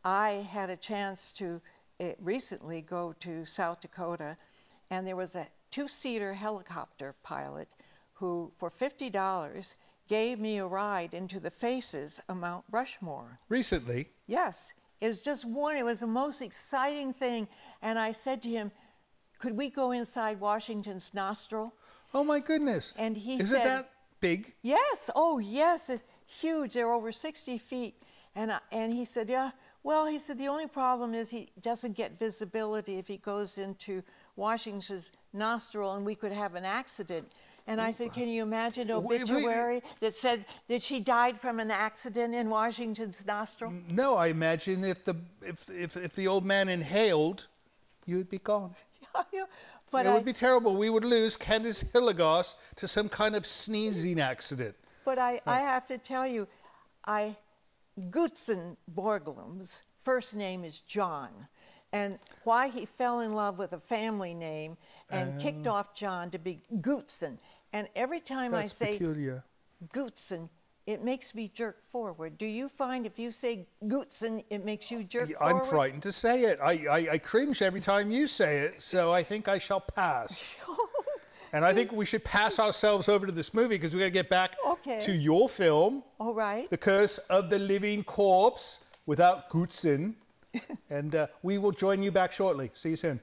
I had a chance to recently go to South Dakota, and there was a 2-seater helicopter pilot who, for $50, gave me a ride into the faces of Mount Rushmore. Recently? Yes. It was just one. It was the most exciting thing. And I said to him, could we go inside Washington's nostril? Oh, my goodness. And he said... Is it that big? Yes. Oh, yes. It's huge. They're over 60 feet. And he said, yeah. Well, he said, the only problem is he doesn't get visibility if he goes into Washington's nostril, and we could have an accident. And I said, can you imagine an obituary that said that she died from an accident in Washington's nostril? No, I imagine if the old man inhaled, you'd be gone. But it would be terrible. We would lose Candace Hilligoss to some kind of sneezing accident. But I have to tell you, Gutzen Borglum's first name is John. And why he fell in love with a family name and kicked off John to be Gutzen. And every time I say Gutzen, it makes me jerk forward. Do you find if you say Gutzen, it makes you jerk forward? I'm frightened to say it. I cringe every time you say it, so I think I shall pass. And I think we should pass ourselves over to this movie because we've got to get back to your film. All right. The Curse of the Living Corpse without Gutzen. And we will join you back shortly. See you soon.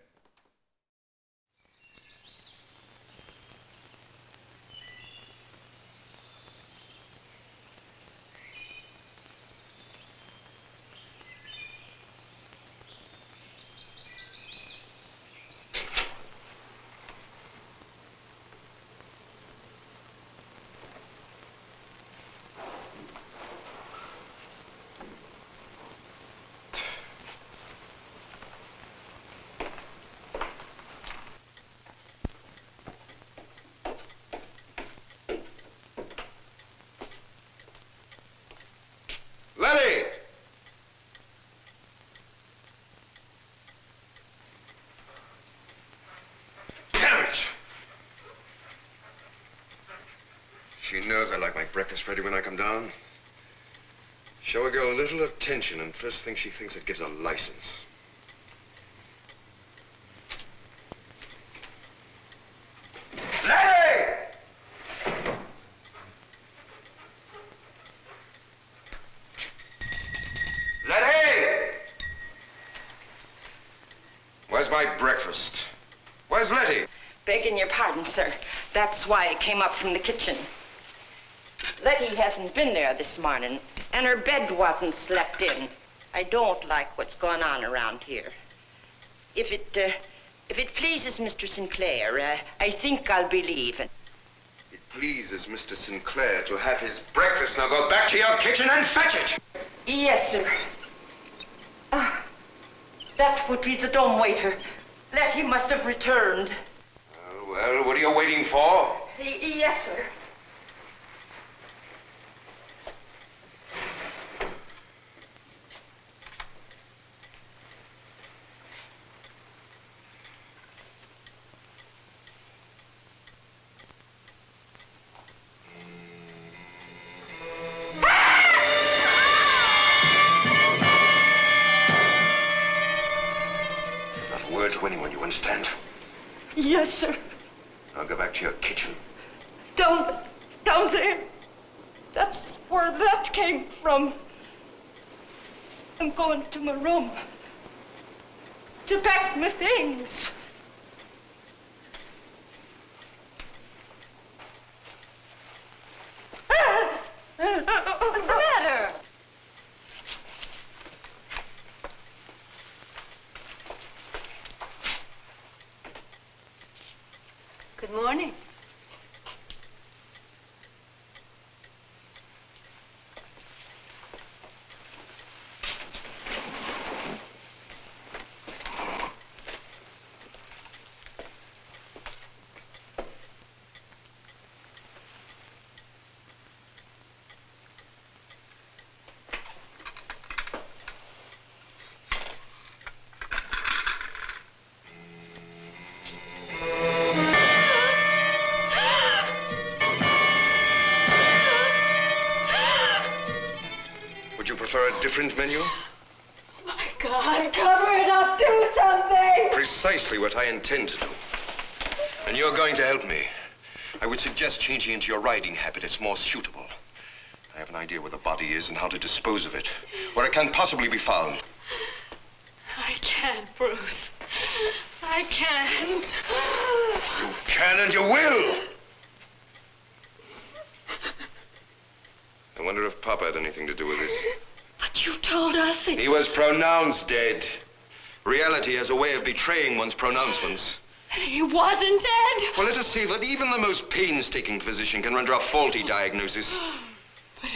Letty! Damn it! She knows I like my breakfast ready when I come down. Show a girl a little attention, and first thing she thinks it gives a license. Letty! Where's my breakfast? Where's Letty? Begging your pardon, sir. That's why I came up from the kitchen. Letty hasn't been there this morning, and her bed wasn't slept in. I don't like what's going on around here. If it pleases Mr. Sinclair, I think I'll be leaving. It pleases Mr. Sinclair to have his breakfast. Now go back to your kitchen and fetch it. Yes, sir. That would be the dumb waiter. Letty must have returned. Well, what are you waiting for? Yes, sir. To anyone, you understand? Yes, sir. Now go back to your kitchen. Down there. That's where that came from. I'm going to my room to pack my things. What's the matter? Good morning. Different menu? Oh, my God, cover it up, do something! Precisely what I intend to do. And you're going to help me. I would suggest changing into your riding habit. It's more suitable. I have an idea where the body is and how to dispose of it. Where it can't possibly be found. I can't, Bruce. I can't. You can and you will! I wonder if Papa had anything to do with this. But you told us He was pronounced dead. Reality has a way of betraying one's pronouncements. He wasn't dead. Well, let us see that even the most painstaking physician can render a faulty diagnosis. But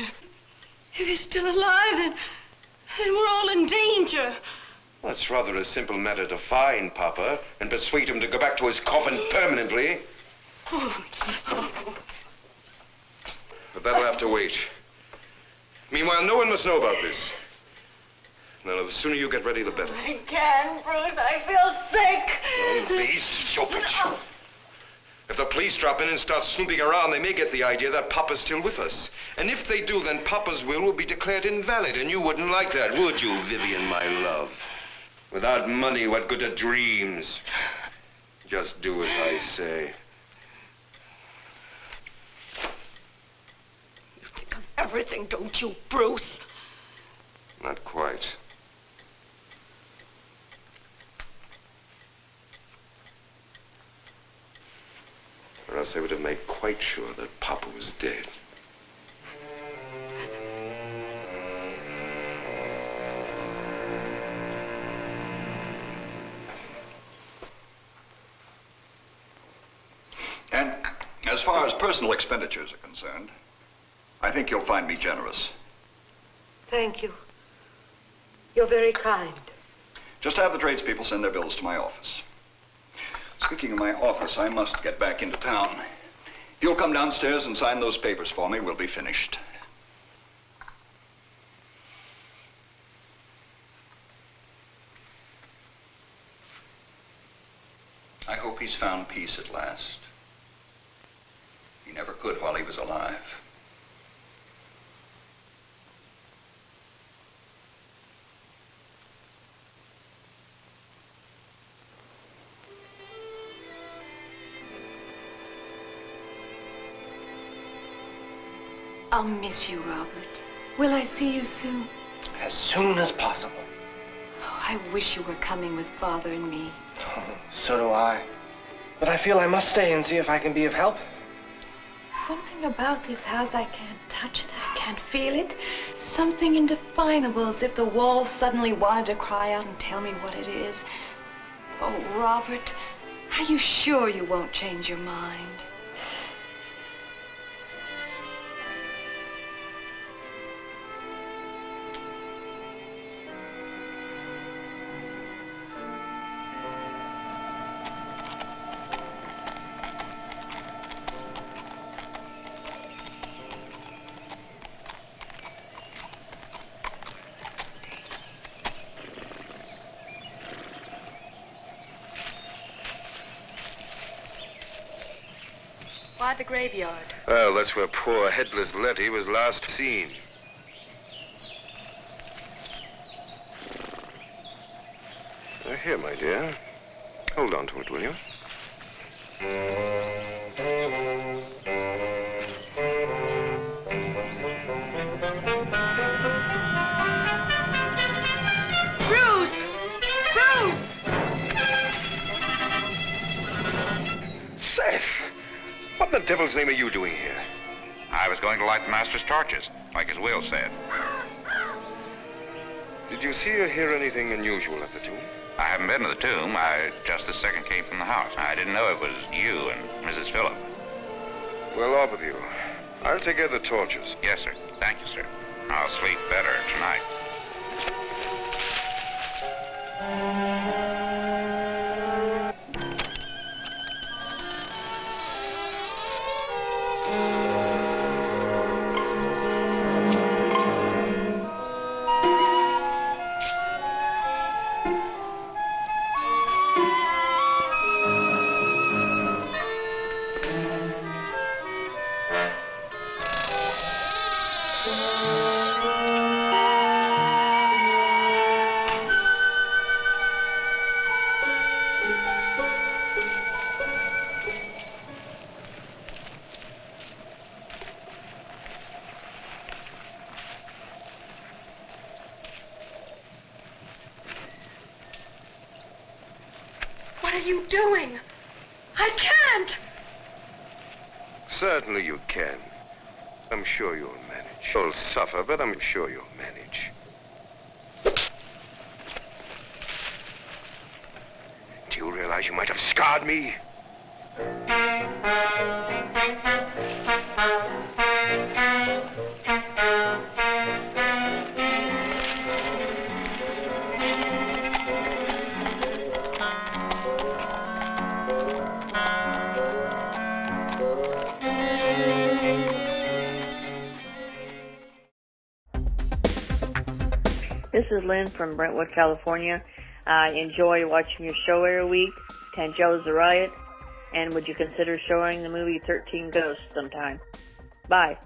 if he's still alive, then we're all in danger. Well, it's rather a simple matter to find Papa and persuade him to go back to his coffin permanently. But that'll have to wait. Meanwhile, no one must know about this. Now, the sooner you get ready, the better. I can't, Bruce. I feel sick. Don't be stupid. If the police drop in and start snooping around, they may get the idea that Papa's still with us. And if they do, then Papa's will be declared invalid, and you wouldn't like that, would you, Vivian, my love? Without money, what good are dreams? Just do as I say. You think of everything, don't you, Bruce? Not quite. Or else I would have made quite sure that Papa was dead. And as far as personal expenditures are concerned, I think you'll find me generous. Thank you. You're very kind. Just have the tradespeople send their bills to my office. Speaking of my office, I must get back into town. If you'll come downstairs and sign those papers for me, we'll be finished. I hope he's found peace at last. He never could while he was alive. I'll miss you, Robert. Will I see you soon? As soon as possible. Oh, I wish you were coming with Father and me. Oh, so do I. But I feel I must stay and see if I can be of help. Something about this house, I can't touch it, I can't feel it. Something indefinable, as if the walls suddenly wanted to cry out and tell me what it is. Oh, Robert, are you sure you won't change your mind? Why the graveyard? Well, that's where poor headless Letty was last seen. Here, my dear. Hold on to it, will you? Bruce! Bruce! Seth! What in the devil's name are you doing here? I was going to light the master's torches, like his will said. Did you see or hear anything unusual at the tomb? I haven't been to the tomb. I just this second came from the house. I didn't know it was you and Mrs. Phillip. Well, off with you. I'll take care of the torches. Yes, sir. Thank you, sir. I'll sleep better tonight. What are you doing? I can't! Certainly you can. I'm sure you'll manage. You'll suffer, but I'm sure you'll manage. Do you realize you might have scarred me? This is Lynn from Brentwood, California. I enjoy watching your show every week. Tangella's a riot. And would you consider showing the movie 13 Ghosts sometime? Bye.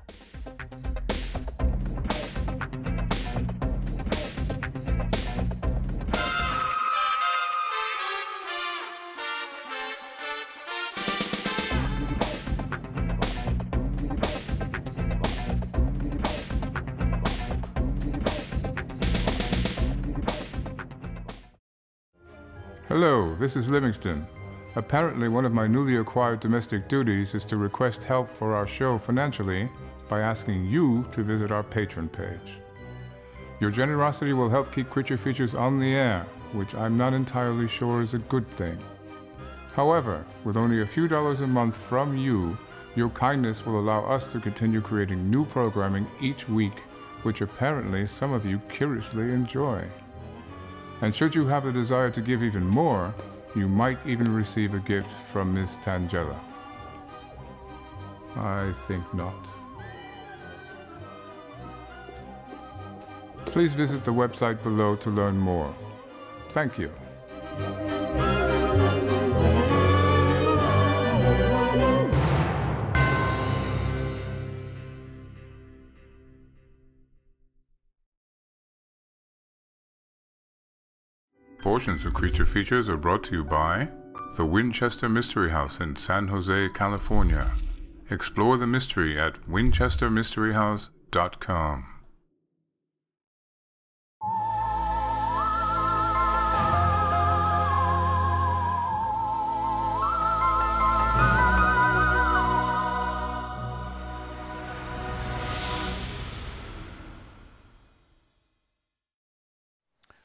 Hello, this is Livingston. Apparently, one of my newly acquired domestic duties is to request help for our show financially by asking you to visit our Patreon page. Your generosity will help keep Creature Features on the air, which I'm not entirely sure is a good thing. However, with only a few dollars a month from you, your kindness will allow us to continue creating new programming each week, which apparently some of you curiously enjoy. And should you have the desire to give even more, you might even receive a gift from Miss Tangella. I think not. Please visit the website below to learn more. Thank you. Portions of Creature Features are brought to you by the Winchester Mystery House in San Jose, California. Explore the mystery at winchestermysteryhouse.com.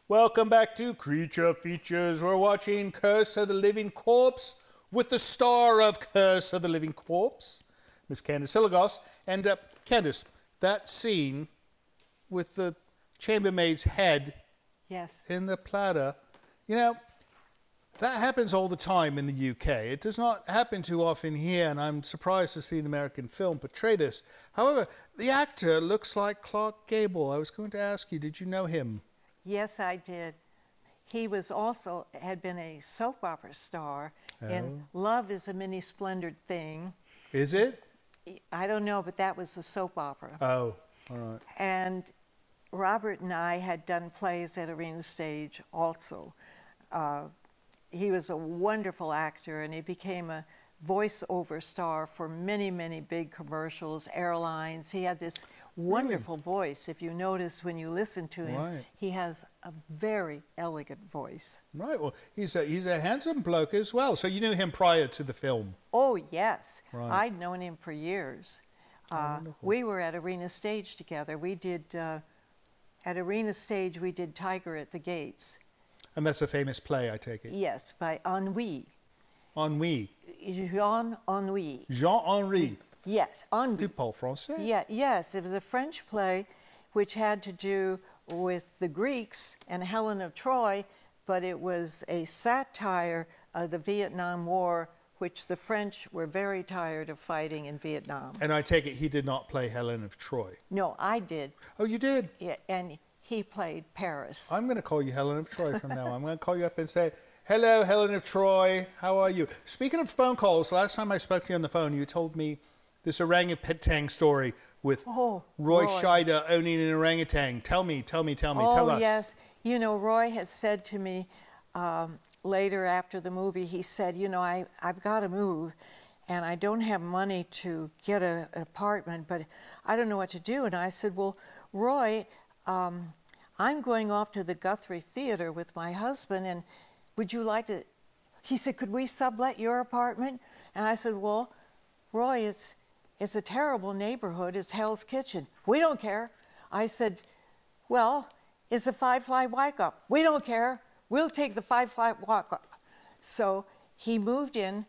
Welcome back to Creature Features. We're watching Curse of the Living Corpse with the star of Curse of the Living Corpse, Miss Candace Hilligoss. And Candace, that scene with the chambermaid's head in the platter, you know, that happens all the time in the UK. It does not happen too often here, and I'm surprised to see an American film portray this. However, the actor looks like Clark Gable. I was going to ask you, did you know him? Yes, I did. He was also, had been a soap opera star in Love is a Mini Splendid Thing. Is it? I don't know, but that was a soap opera. Oh, all right. And Robert and I had done plays at Arena Stage also. He was a wonderful actor, and he became a voiceover star for many, many big commercials, airlines. He had this wonderful voice. If you notice when you listen to him, he has a very elegant voice. Right. Well, he's a handsome bloke as well. So you knew him prior to the film? Oh, yes. Right. I'd known him for years. We were at Arena Stage together. We did, at Arena Stage, we did Tiger at the Gates. And that's a famous play, I take it? Yes, by Ennui. Ennui. Jean-Ennui. Jean-Henri. Yes, Ennui. Tu parles français? Yeah, yes, it was a French play which had to do with the Greeks and Helen of Troy, but it was a satire of the Vietnam War, which the French were very tired of fighting in Vietnam. And I take it he did not play Helen of Troy? No, I did. Oh, you did? Yeah, and he played Paris. I'm going to call you Helen of Troy from now on. I'm going to call you up and say, hello, Helen of Troy, how are you? Speaking of phone calls, last time I spoke to you on the phone, you told me this orangutan story with Roy Scheider owning an orangutan. Tell me, tell us. Oh, yes. You know, Roy had said to me later after the movie, he said, you know, I've got to move, and I don't have money to get an apartment, but I don't know what to do. And I said, well, Roy, I'm going off to the Guthrie Theater with my husband, and would you like to... He said, could we sublet your apartment? And I said, well, Roy, it's a terrible neighborhood. It's Hell's Kitchen. We don't care. I said, well, it's a 5-fly walk-up. We don't care. We'll take the 5-fly walk-up. So he moved in.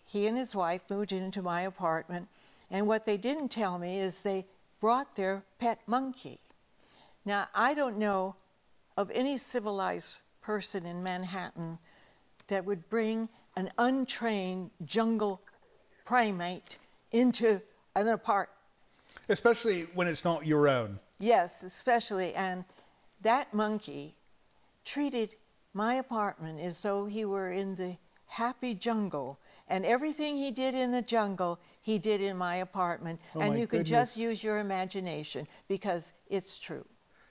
He and his wife moved into my apartment. And what they didn't tell me is they brought their pet monkey. Now, I don't know of any civilized person in Manhattan that would bring an untrained jungle primate into an apartment. Especially when it's not your own. Yes, especially. And that monkey treated my apartment as though he were in the happy jungle, and everything he did in the jungle, he did in my apartment. Oh, and my you could goodness. just use your imagination because it's true.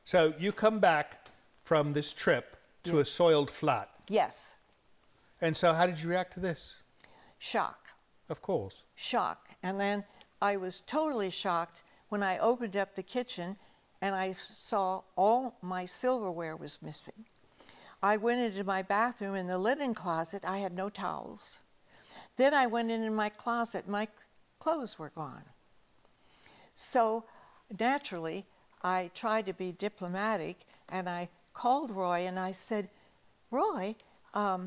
So you come back from this trip to a soiled flat. Yes. And so how did you react to this? Shock. Of course. Shock. And then I was totally shocked when I opened up the kitchen and I saw all my silverware was missing. I went into my bathroom. In the linen closet, I had no towels. Then I went into my closet. My clothes were gone. So naturally, I tried to be diplomatic, and I called Roy and I said, Roy, I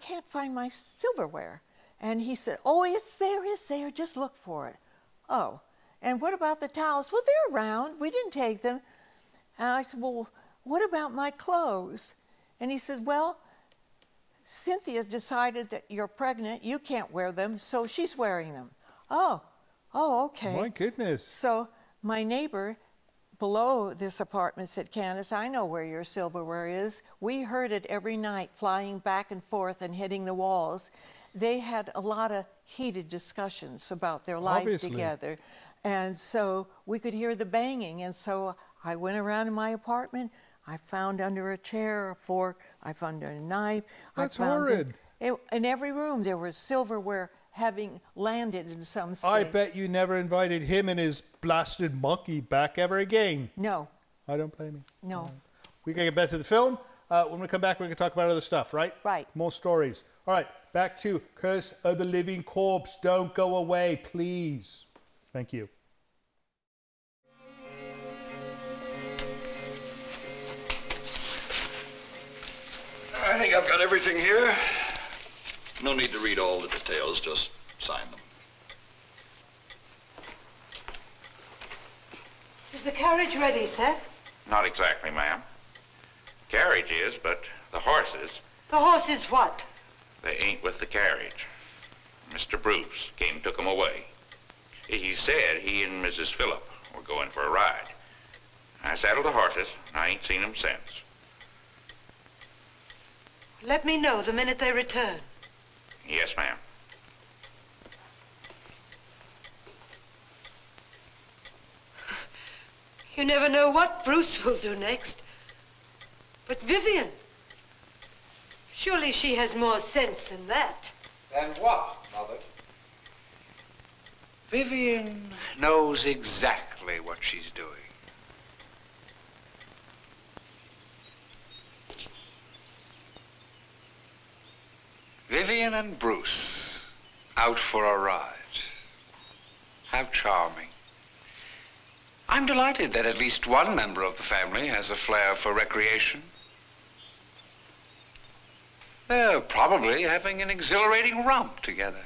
can't find my silverware. And he said, oh, it's there, just look for it. Oh, and what about the towels? Well, they're around, we didn't take them. And I said, well, what about my clothes? And he said, well, Cynthia decided that you're pregnant, you can't wear them, so she's wearing them. Oh, okay. My goodness. So my neighbor below this apartment said, Candace, I know where your silverware is. We heard it every night flying back and forth and hitting the walls. They had a lot of heated discussions about their life together. And so we could hear the banging. And so I went around in my apartment. I found under a chair a fork. I found a knife. That's horrid. In every room there was silverware having landed in some space. I bet you never invited him and his blasted monkey back ever again. No. I don't blame you. No. We can get back to the film. When we come back, we're going to talk about other stuff, right? Right. More stories. All right, back to Curse of the Living Corpse. Don't go away, please. Thank you. I think I've got everything here. No need to read all the details, just sign them. Is the carriage ready, Seth? Not exactly, ma'am. Carriage is, but the horses, The horses what? they ain't with the carriage. Mr. Bruce came and took 'em away. He said he and Mrs. Phillip were going for a ride. I saddled the horses, and I ain't seen 'em since. Let me know the minute they return. Yes, ma'am. You never know what Bruce will do next. But Vivian, surely she has more sense than that. Then what, Mother? Vivian knows exactly what she's doing. Vivian and Bruce out for a ride. How charming. I'm delighted that at least one member of the family has a flair for recreation. They're probably having an exhilarating romp together.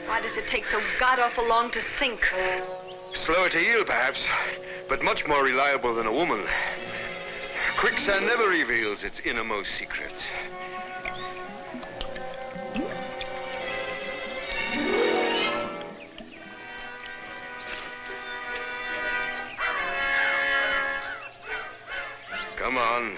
Why does it take so god-awful long to sink? Slower to yield, perhaps, but much more reliable than a woman. Quicksand never reveals its innermost secrets. Come on.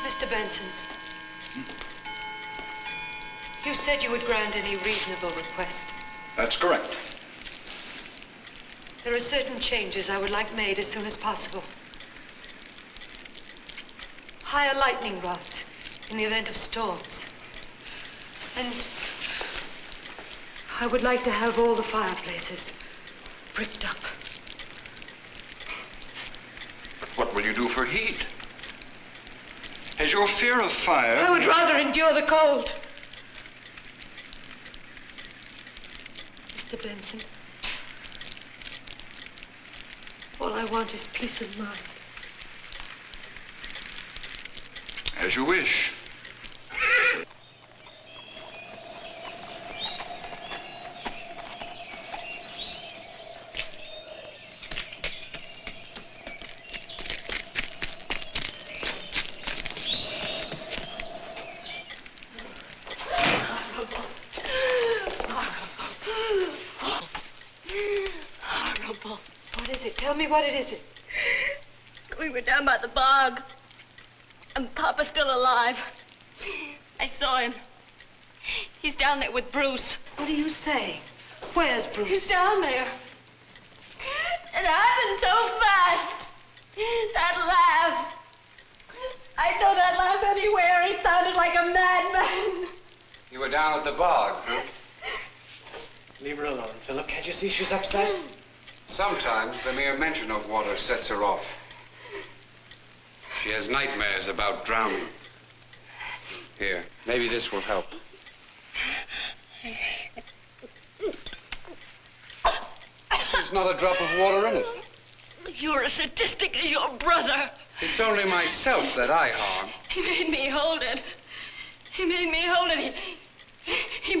Mr. Benson, you said you would grant any reasonable request. That's correct. There are certain changes I would like made as soon as possible. Hire lightning rods in the event of storms. And I would like to have all the fireplaces bricked up. But what will you do for heat? Has your fear of fire... I would rather endure the cold. Mr. Benson, all I want is peace of mind. As you wish. Horrible. What is it? Tell me what it is. We were down by the bog. And Papa's still alive. I saw him. He's down there with Bruce. What are you saying? Where's Bruce? He's down there. It happened so fast. That laugh. I'd know that laugh anywhere. He sounded like a madman. You were down at the bog, huh? Leave her alone, Philip. Can't you see she's upset? Sometimes the mere mention of water sets her off. She has nightmares about drowning. Here, maybe this will help. There's not a drop of water in it. You're as sadistic as your brother. It's only myself that I harm. He made me hold it. He made me hold it. He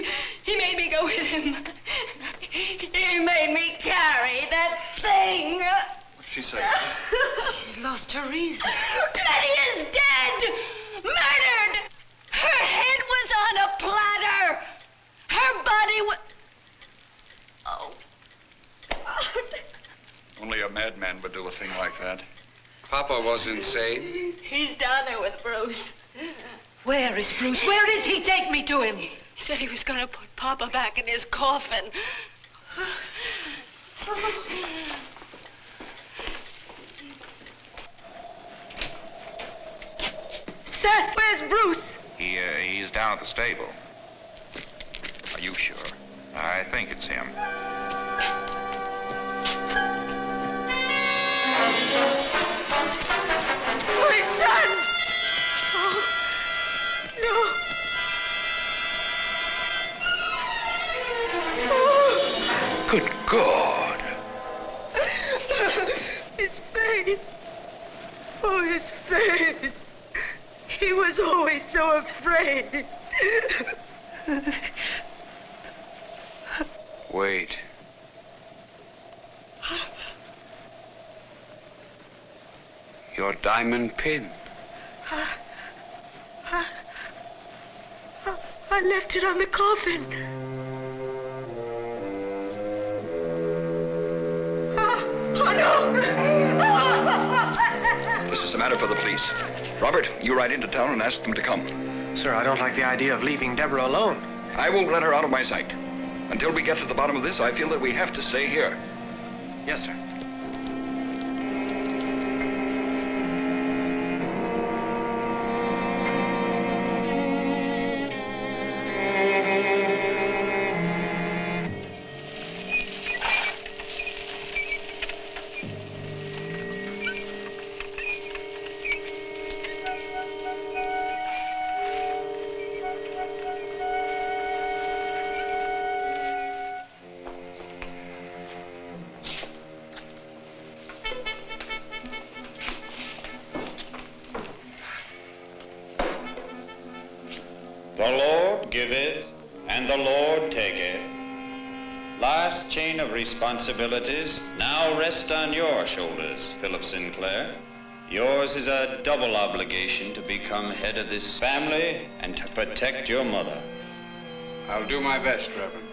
made me go with him. He made me carry that thing. What's she say? She's lost her reason. Letty is dead. Murdered. Her head was on a platter. Her body was... Oh. Only a madman would do a thing like that. Papa was insane. He's down there with Bruce. Where is Bruce? Where is he? Take me to him. He said he was going to put Papa back in his coffin. Seth, where's Bruce? He's down at the stable. Are you sure? I think it's him. his face. He was always so afraid. Wait. Your diamond pin. I left it on the coffin. Oh, no! This is a matter for the police. Robert, you ride into town and ask them to come. Sir, I don't like the idea of leaving Deborah alone. I won't let her out of my sight. Until we get to the bottom of this, I feel that we have to stay here. Yes, sir. The Lord giveth, and the Lord taketh. Life's chain of responsibilities now rests on your shoulders, Philip Sinclair. Yours is a double obligation to become head of this family and to protect your mother. I'll do my best, Reverend.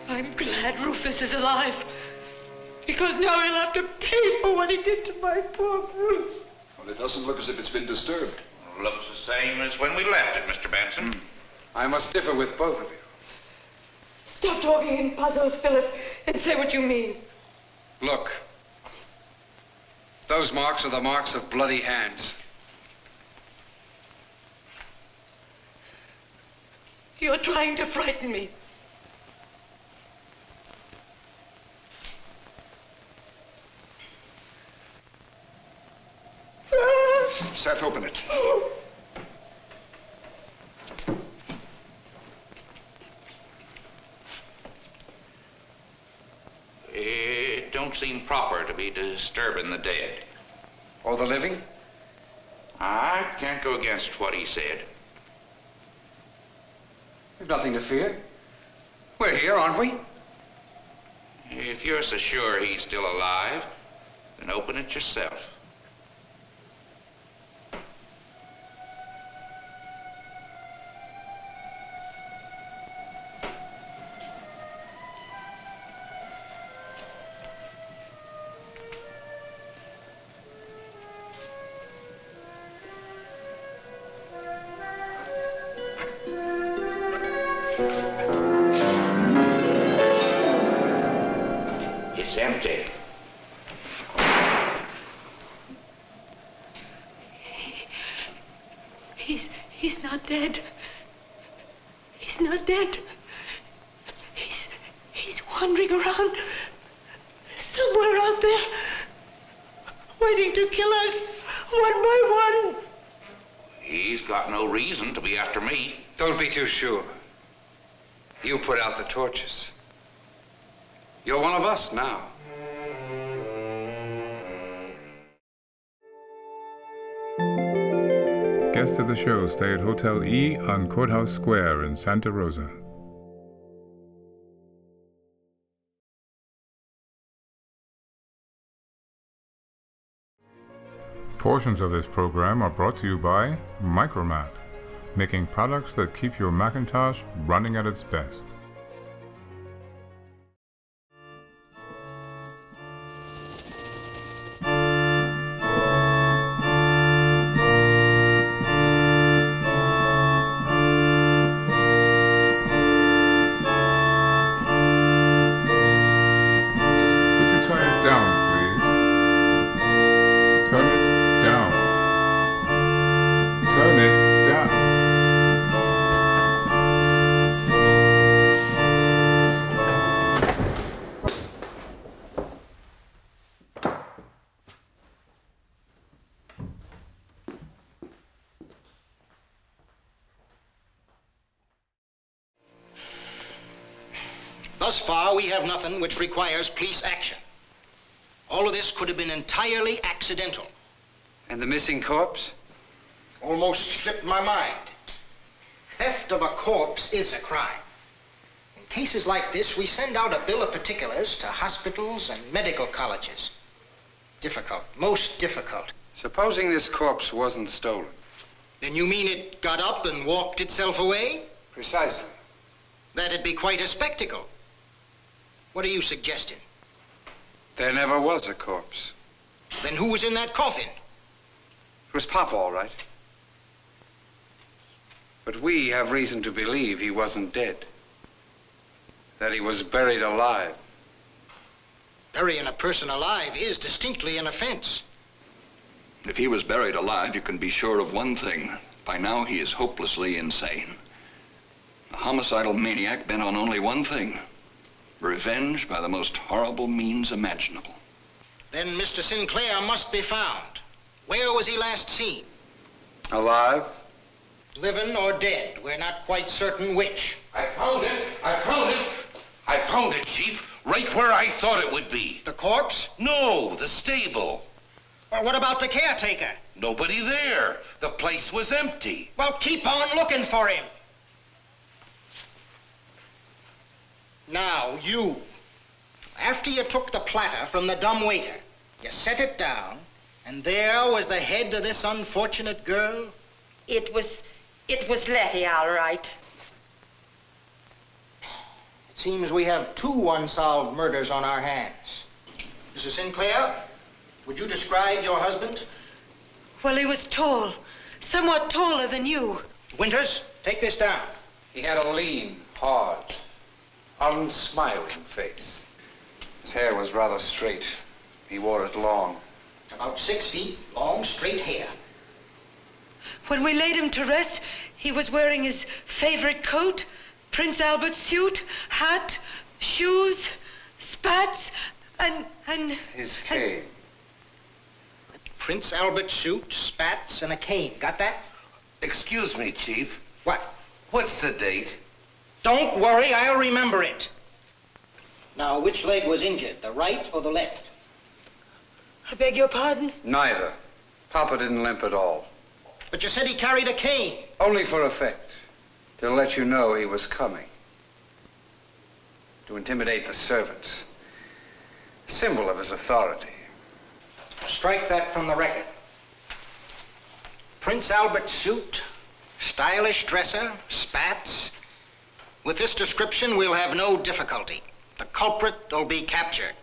I'm glad Rufus is alive. Because now he'll have to pay for what he did to my poor Bruce. Well, it doesn't look as if it's been disturbed. Looks the same as when we left it, Mr. Benson. I must differ with both of you. Stop talking in puzzles, Philip, and say what you mean. Look. Those marks are the marks of bloody hands. You're trying to frighten me. Seth, open it. It don't seem proper to be disturbing the dead. Or the living? I can't go against what he said. There's nothing to fear. We're here, aren't we? If you're so sure he's still alive, then open it yourself. It's empty. He's not dead. He's not dead. He's wandering around somewhere out there, waiting to kill us one by one. He's got no reason to be after me. Don't be too sure. You put out the torches. You're one of us now. Guests of the show stay at Hotel E on Courthouse Square in Santa Rosa. Portions of this program are brought to you by Micromat, making products that keep your Macintosh running at its best. Turn it down. Thus far, we have nothing which requires police action. All of this could have been entirely accidental. And the missing corpse? Almost slipped my mind. Theft of a corpse is a crime. In cases like this, we send out a bill of particulars to hospitals and medical colleges. Difficult, most difficult. Supposing this corpse wasn't stolen? Then you mean it got up and walked itself away? Precisely. That'd be quite a spectacle. What are you suggesting? There never was a corpse. Then who was in that coffin? It was Papa, all right. But we have reason to believe he wasn't dead. That he was buried alive. Burying a person alive is distinctly an offense. If he was buried alive, you can be sure of one thing. By now, he is hopelessly insane. A homicidal maniac bent on only one thing: revenge by the most horrible means imaginable. Then Mr. Sinclair must be found. Where was he last seen? Alive? Living or dead. We're not quite certain which. I found it. I found it, Chief. Right where I thought it would be. The corpse? No, the stable. Well, what about the caretaker? Nobody there. The place was empty. Well, keep on looking for him. Now, you. After you took the platter from the dumb waiter, you set it down, and there was the head of this unfortunate girl? It was Letty, all right. It seems we have two unsolved murders on our hands. Mrs. Sinclair, would you describe your husband? Well, he was tall, somewhat taller than you. Winters, take this down. He had a lean, hard, unsmiling face. His hair was rather straight. He wore it long. About 6 feet, long, straight hair. When we laid him to rest, he was wearing his favorite coat, Prince Albert's suit, hat, shoes, spats, and his cane. Prince Albert's suit, spats, and a cane. Got that? Excuse me, Chief. What? What's the date? Don't worry, I'll remember it. Now, which leg was injured, the right or the left? I beg your pardon? Neither. Papa didn't limp at all. But you said he carried a cane. Only for effect. To let you know he was coming. To intimidate the servants. Symbol of his authority. Strike that from the record. Prince Albert's suit, stylish dresser, spats. With this description, we'll have no difficulty. The culprit will be captured.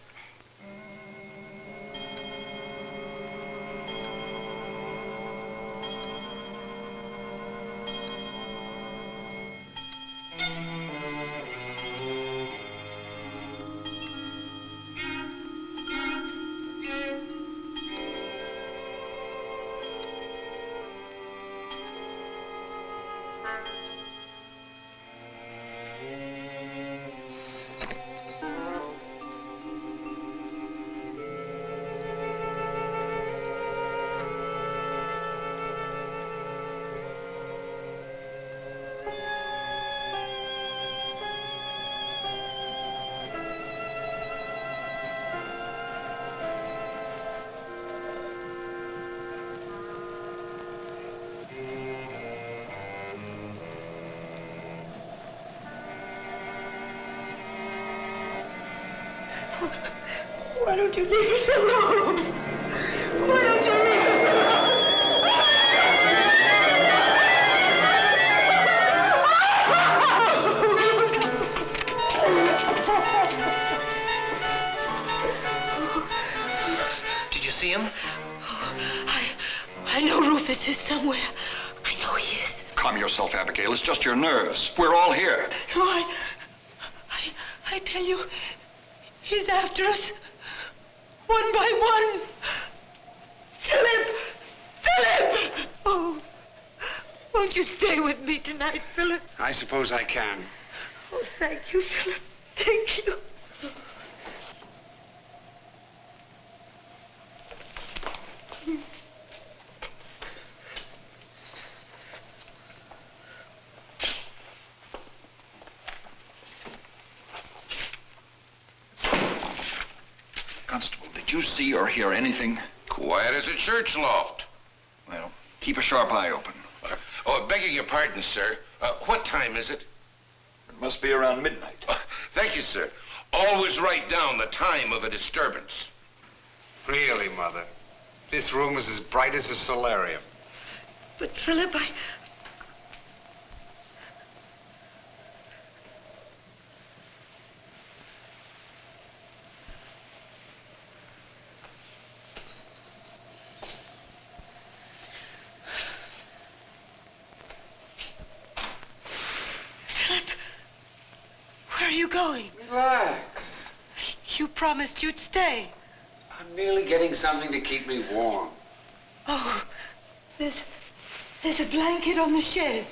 Why don't you leave us alone? Why don't you leave us alone? Did you see him? I know Rufus is somewhere. I know he is. Calm yourself, Abigail. It's just your nerves. We're all here. No, I tell you, he's after us. One by one. Philip! Philip! Oh, won't you stay with me tonight, Philip? I suppose I can. Oh, thank you, Philip. Thank you. Did you see or hear anything? Quiet as a church loft. Well, keep a sharp eye open. Begging your pardon, sir. What time is it? It must be around midnight. Thank you, sir. Always write down the time of a disturbance. Really, Mother. This room is as bright as a solarium. But, Philip, Philip, where are you going? Relax. You promised you'd stay. I'm merely getting something to keep me warm. Oh, there's a blanket on the chaise.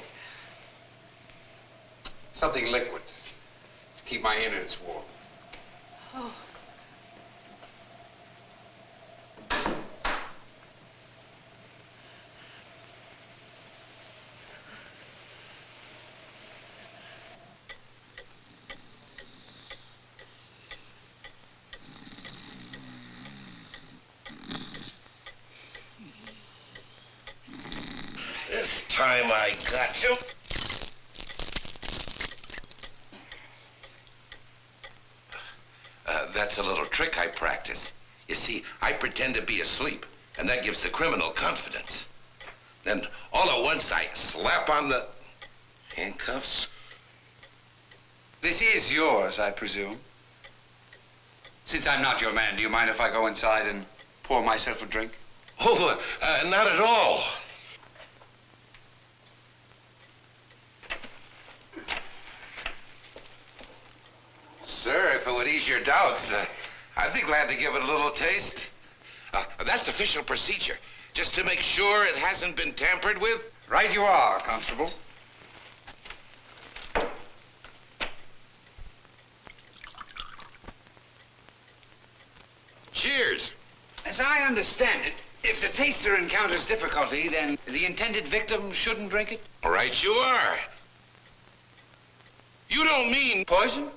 Something liquid to keep my innards warm. Oh. This time I got you. That's a little trick I practice. You see, I pretend to be asleep, and that gives the criminal confidence. Then, all at once, I slap on the handcuffs. This is yours, I presume. Since I'm not your man, do you mind if I go inside and pour myself a drink? Oh, not at all. Sir, if it would ease your doubts, I'd be glad to give it a little taste. That's official procedure, just to make sure it hasn't been tampered with. Right you are, Constable. Cheers. As I understand it, if the taster encounters difficulty, then the intended victim shouldn't drink it? Right you are. You don't mean poison?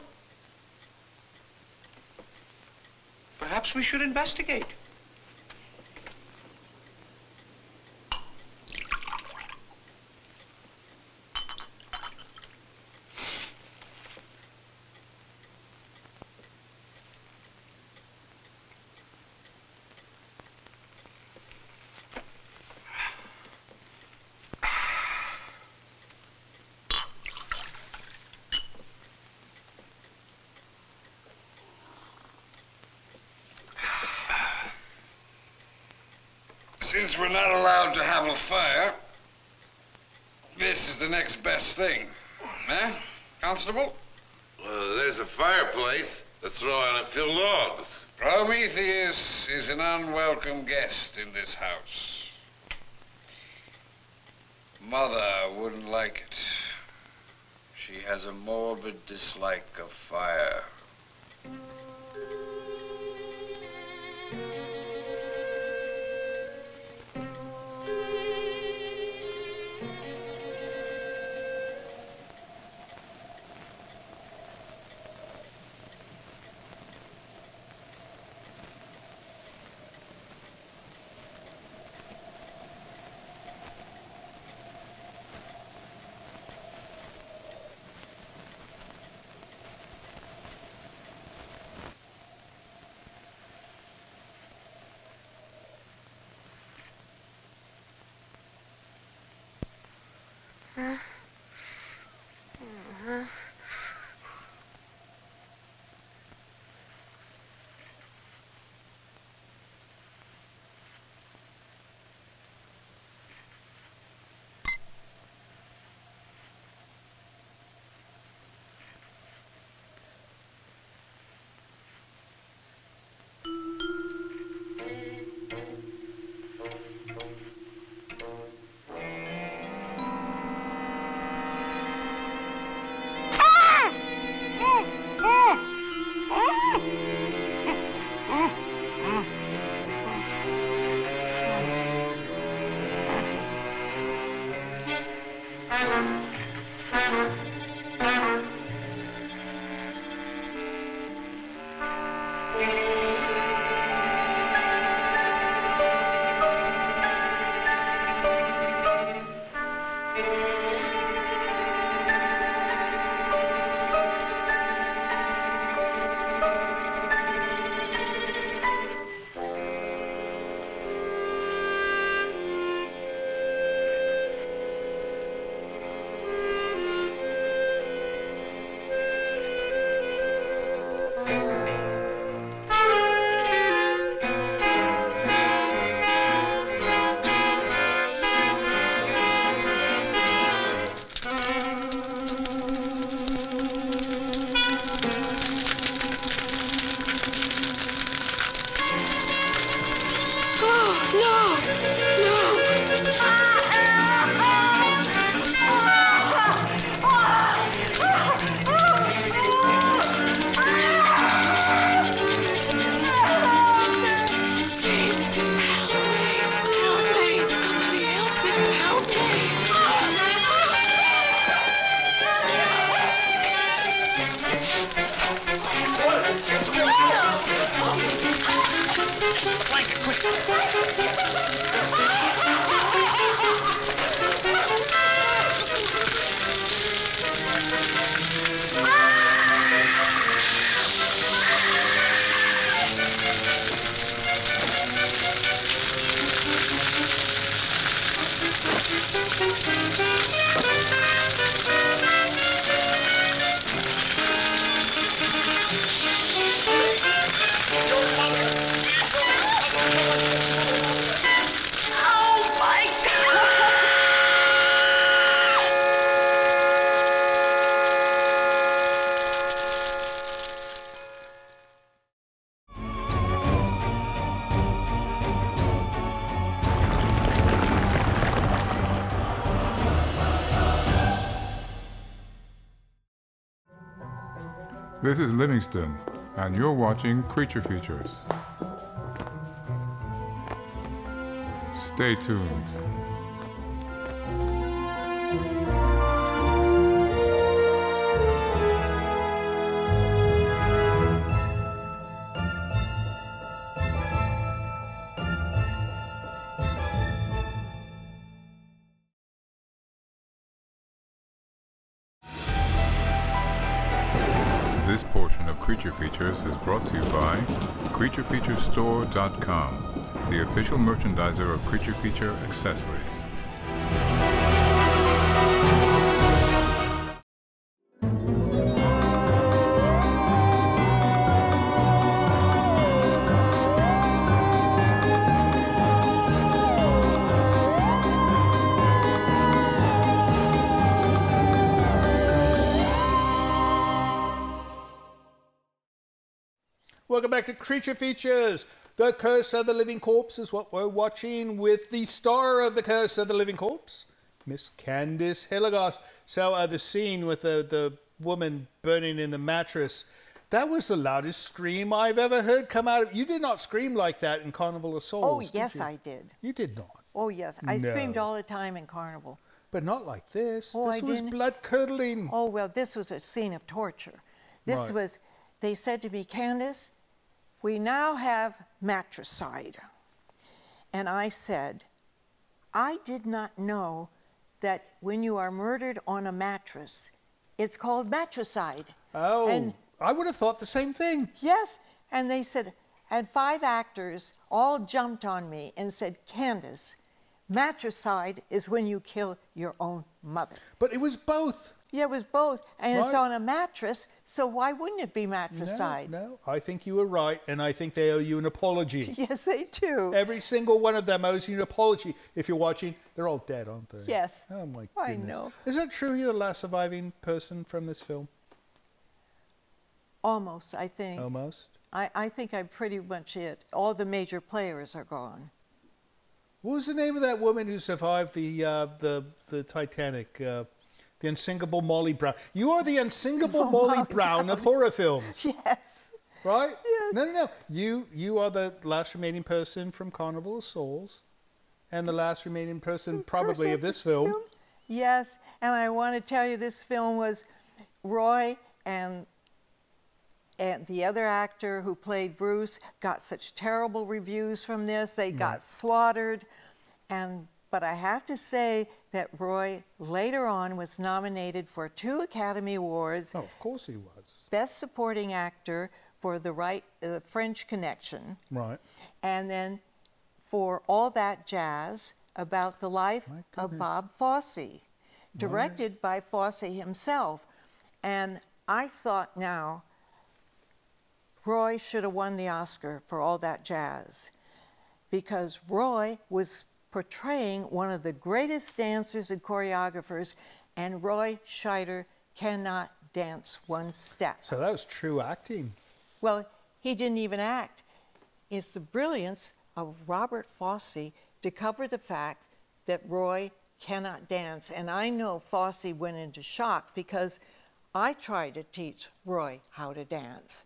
Perhaps we should investigate. Since we're not allowed to have a fire, this is the next best thing. Eh, Constable? There's a fireplace. Let's throw on a few logs. Prometheus is an unwelcome guest in this house. Mother wouldn't like it. She has a morbid dislike of fire. This is Livingston, and you're watching Creature Features. Stay tuned. This portion of Creature Features is brought to you by CreatureFeatureStore.com, the official merchandiser of Creature Feature accessories. Welcome back to Creature Features. The Curse of the Living Corpse is what we're watching with the star of The Curse of the Living Corpse, Miss Candace Hilligoss. So the scene with the woman burning in the mattress, that was the loudest scream I've ever heard come out of... You did not scream like that in Carnival of Souls, Oh, yes, I did. You did not? Oh, yes. I No. screamed all the time in Carnival. But not like this. Oh, This I was didn't? blood-curdling. Oh, well, this was a scene of torture. This Right. was... They said to me, Candace, we now have matricide. And I said, I did not know that when you are murdered on a mattress, it's called matricide. Oh, and I would have thought the same thing. yes, and they said, and 5 actors all jumped on me and said, Candace, matricide is when you kill your own mother. But it was both. Yeah, it was both. And it's Right. on a mattress, so why wouldn't it be matricide? No, I think you were right, and I think they owe you an apology. Yes, they do. Every single one of them owes you an apology. If you're watching, they're all dead, aren't they? Yes. Oh, my goodness. I know. Is it true you're the last surviving person from this film? Almost, I think. Almost? I think I'm pretty much it. All the major players are gone. What was the name of that woman who survived the Titanic? The unsinkable Molly Brown. You are the unsinkable Molly Brown of horror films. Yes. Right? Yes. No. You are the last remaining person from Carnival of Souls, and the last remaining person probably of this film. Yes, and I want to tell you this film was Roy and the other actor who played Bruce got such terrible reviews from this. They got slaughtered. But I have to say that Roy later on was nominated for 2 Academy Awards. Oh, of course he was. Best Supporting Actor for the French Connection. Right. And then for All That Jazz, about the life of Bob Fosse, directed by Fosse himself. And I thought now, Roy should have won the Oscar for All That Jazz, because Roy was portraying one of the greatest dancers and choreographers, and Roy Scheider cannot dance one step. So that was true acting. Well, he didn't even act. It's the brilliance of Robert Fosse to cover the fact that Roy cannot dance. And I know Fosse went into shock because I tried to teach Roy how to dance.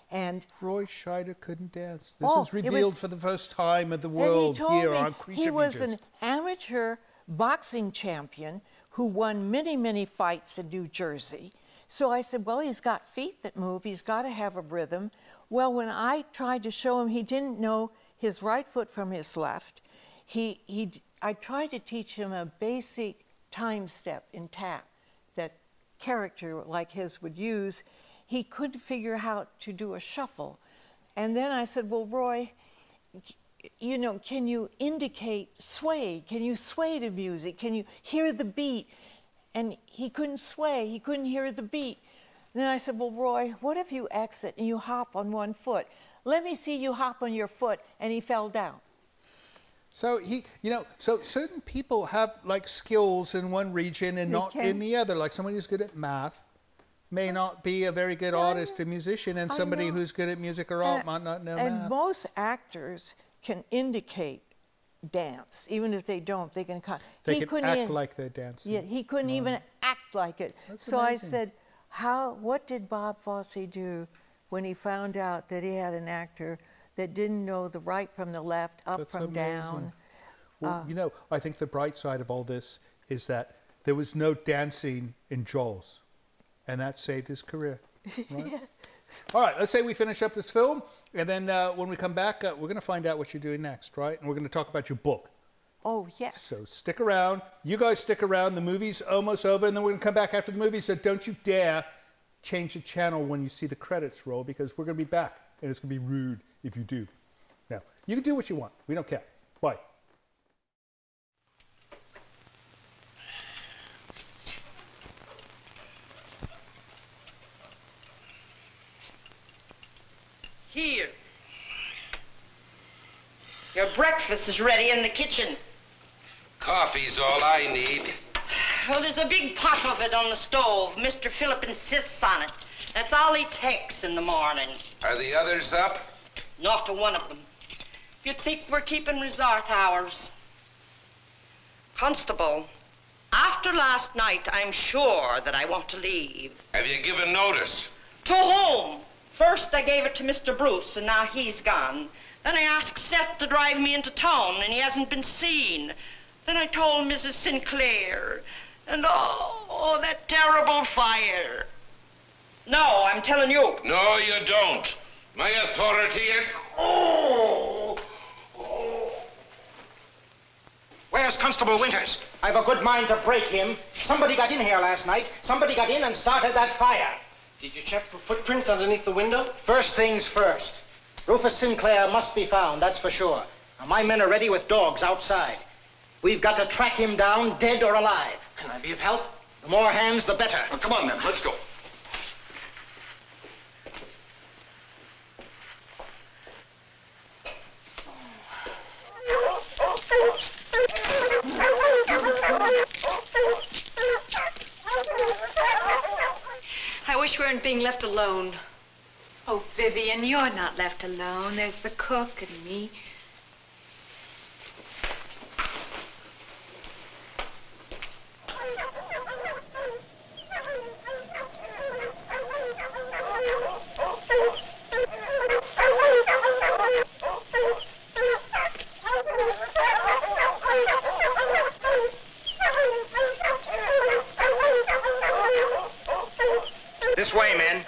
And Roy Scheider couldn't dance. This Oh, is it revealed was- for the first time in the And he world told here me on Creature he was Features. an amateur boxing champion who won many, many fights in New Jersey. So I said, well, he's got feet that move. He's got to have a rhythm. Well, when I tried to show him, he didn't know his right foot from his left. I tried to teach him a basic time step in tap that character like his would use. He couldn't figure out how to do a shuffle. And then I said, well, Roy, you know, can you indicate sway? Can you sway to music? Can you hear the beat? And he couldn't sway. He couldn't hear the beat. And then I said, well, Roy, what if you exit and you hop on one foot? Let me see you hop on your foot. And he fell down. So so certain people have like skills in one region and not in the other. Like somebody who's good at math may not be a very good artist or musician, and somebody who's good at music or art might not know And math. most actors can indicate dance, even if they don't. They can. They can act like they're dancing. Yeah, he couldn't even act like it. That's so amazing. I said, what did Bob Fosse do when he found out that he had an actor that didn't know the right from the left, up That's from amazing. down? Well, you know, I think the bright side of all this is that there was no dancing in Jaws, and that saved his career. Right? Yeah. All right, let's say we finish up this film, and then when we come back, we're going to find out what you're doing next, right? And we're going to talk about your book. Oh, yes. So stick around. You guys stick around. The movie's almost over, and then we're going to come back after the movie. So don't you dare change the channel when you see the credits roll, because we're going to be back, and it's going to be rude if you do. Now, you can do what you want. We don't care. Bye. Here. Your breakfast is ready in the kitchen. Coffee's all I need. Well, there's a big pot of it on the stove. Mr. Phillip insists on it. That's all he takes in the morning. Are the others up? Not a one of them. You'd think we're keeping resort hours. Constable, after last night, I'm sure that I want to leave. Have you given notice? To whom? First, I gave it to Mr. Bruce, and now he's gone. Then I asked Seth to drive me into town, and he hasn't been seen. Then I told Mrs. Sinclair. And oh, that terrible fire. No, I'm telling you. No, you don't. My authority is... Oh! Where's Constable Winters? I've a good mind to break him. Somebody got in here last night. Somebody got in and started that fire. Did you check for footprints underneath the window? First things first. Rufus Sinclair must be found, that's for sure. Now, my men are ready with dogs outside. We've got to track him down, dead or alive. Can I be of help? The more hands, the better. Well, come on, then. Let's go. I wish we weren't being left alone. Oh, Vivian, you're not left alone. There's the cook and me. This way, men.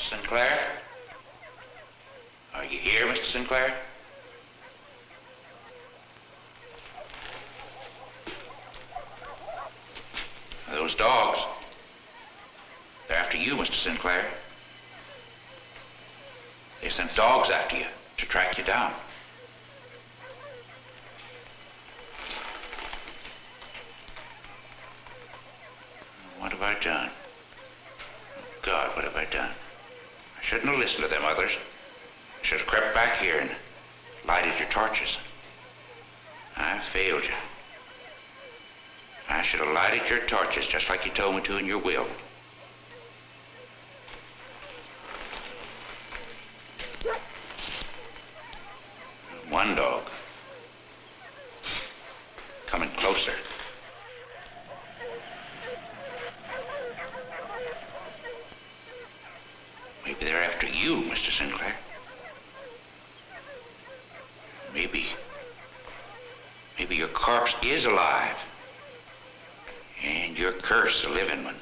Sinclair? Are you here, Mr. Sinclair? Those dogs. They're after you, Mr. Sinclair. They sent dogs after you to track you down. What have I done? God, what have I done? I shouldn't have listened to them others. I should have crept back here and lighted your torches. I failed you. I should have lighted your torches just like you told me to in your will. One dog. Coming closer. Maybe they're after you, Mr. Sinclair. Maybe your corpse is alive. And your curse a living one.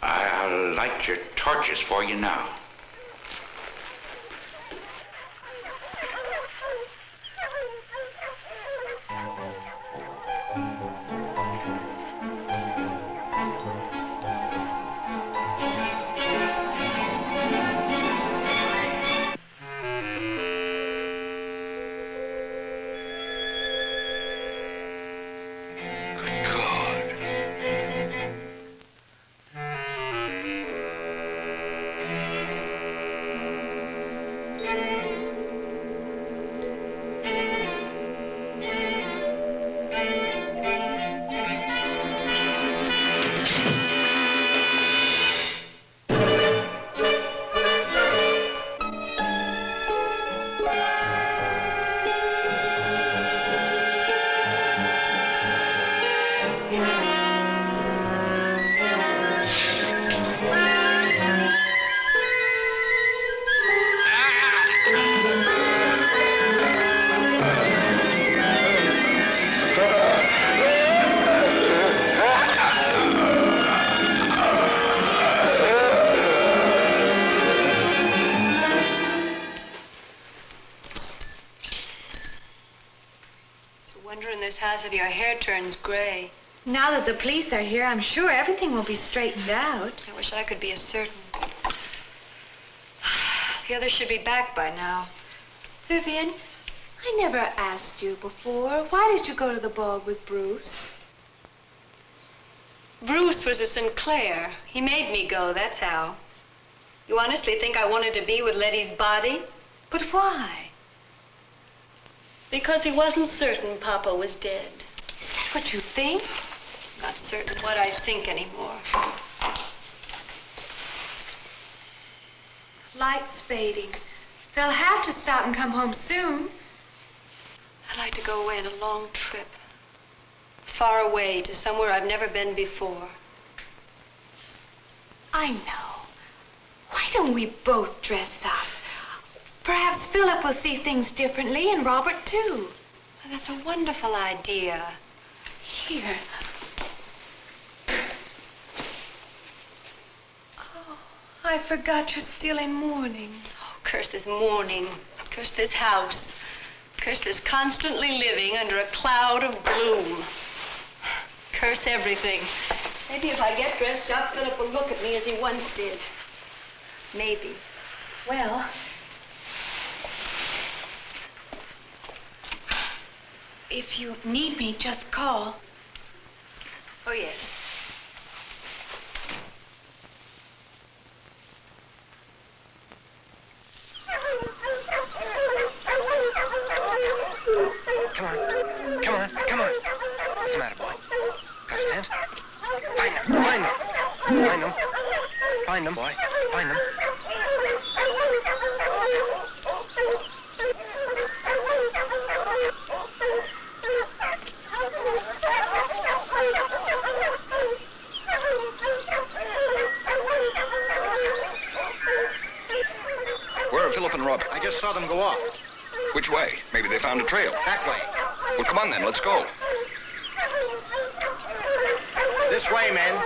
I'll light your torches for you now. House if your hair turns gray. Now that the police are here, I'm sure everything will be straightened out. I wish I could be as certain. The others should be back by now. Vivian, I never asked you before. Why did you go to the ball with Bruce? Bruce was a Sinclair. He made me go, that's how. You honestly think I wanted to be with Letty's body? But why? Because he wasn't certain Papa was dead. Is that what you think? Not certain what I think anymore. Light's fading. They'll have to stop and come home soon. I'd like to go away on a long trip. Far away to somewhere I've never been before. I know. Why don't we both dress up? Perhaps Philip will see things differently, and Robert, too. Well, that's a wonderful idea. Here. Oh, I forgot you're still in mourning. Oh, curse this mourning. Curse this house. Curse this constantly living under a cloud of gloom. Curse everything. Maybe if I get dressed up, Philip will look at me as he once did. Maybe. Well... if you need me, just call. Oh, yes. Come on. Come on. Come on. What's the matter, boy? Got a scent? Find them. Find them. Find them. Find them, boy. Find them. Where are Philip and Robert? I just saw them go off. Which way? Maybe they found a trail. That way. Well, come on then, let's go. This way, men.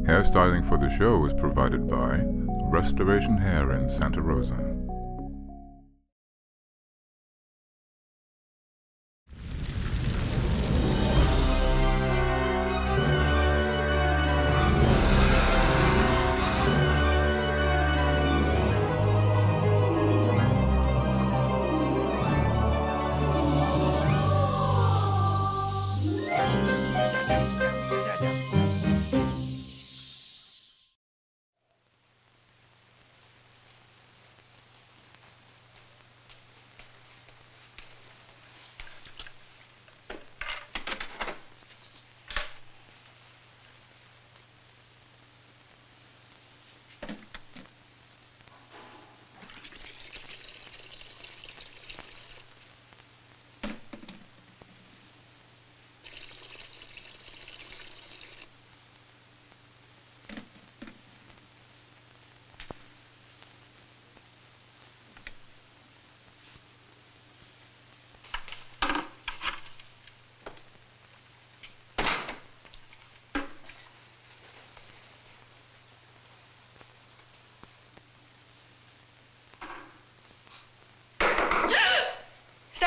Hairstyling for the show was provided by Restoration Hair in Santa Rosa.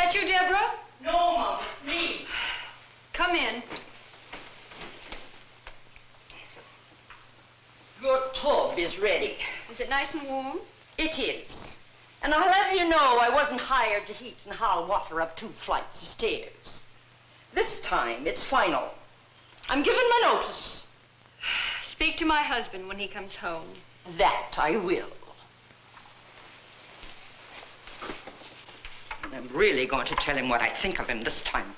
that you, Deborah? No, Mom, it's me. Come in. Your tub is ready. Is it nice and warm? It is. And I'll let you know I wasn't hired to heat and haul water up 2 flights of stairs. This time, it's final. I'm giving my notice. Speak to my husband when he comes home. That I will. And I'm really going to tell him what I think of him this time.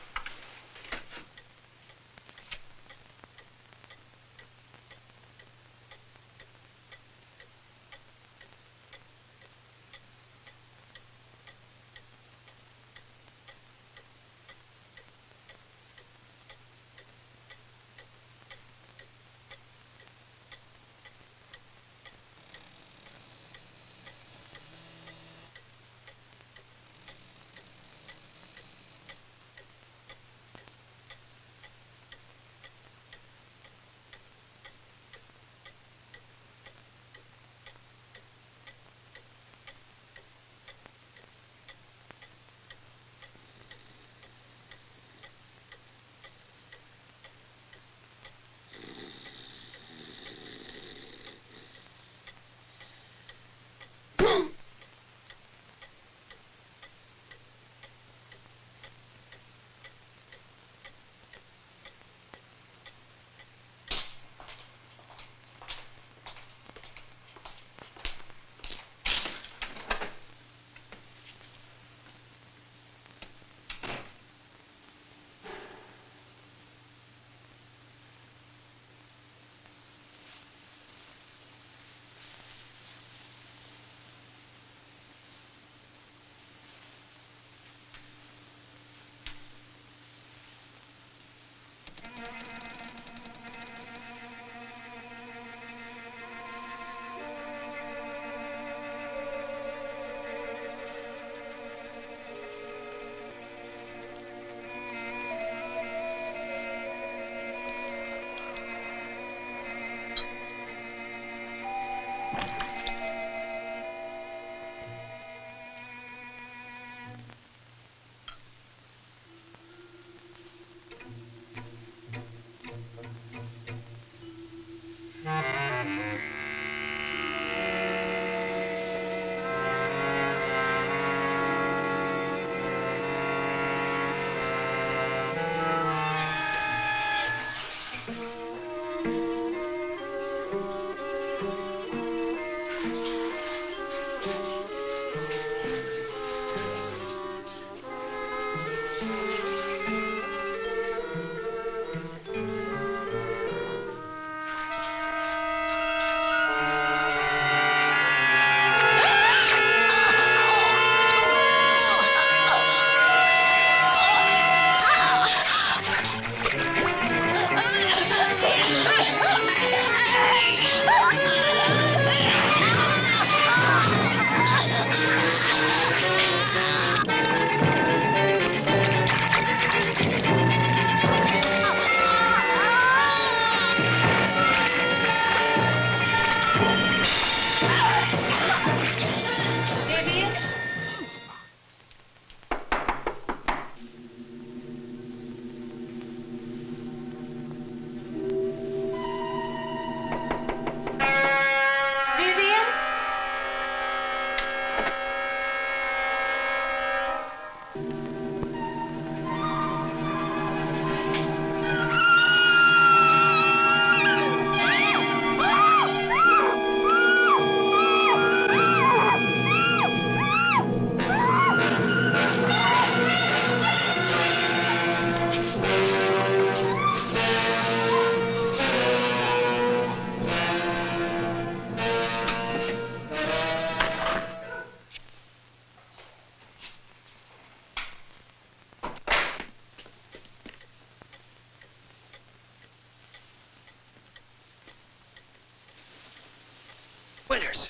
Winters.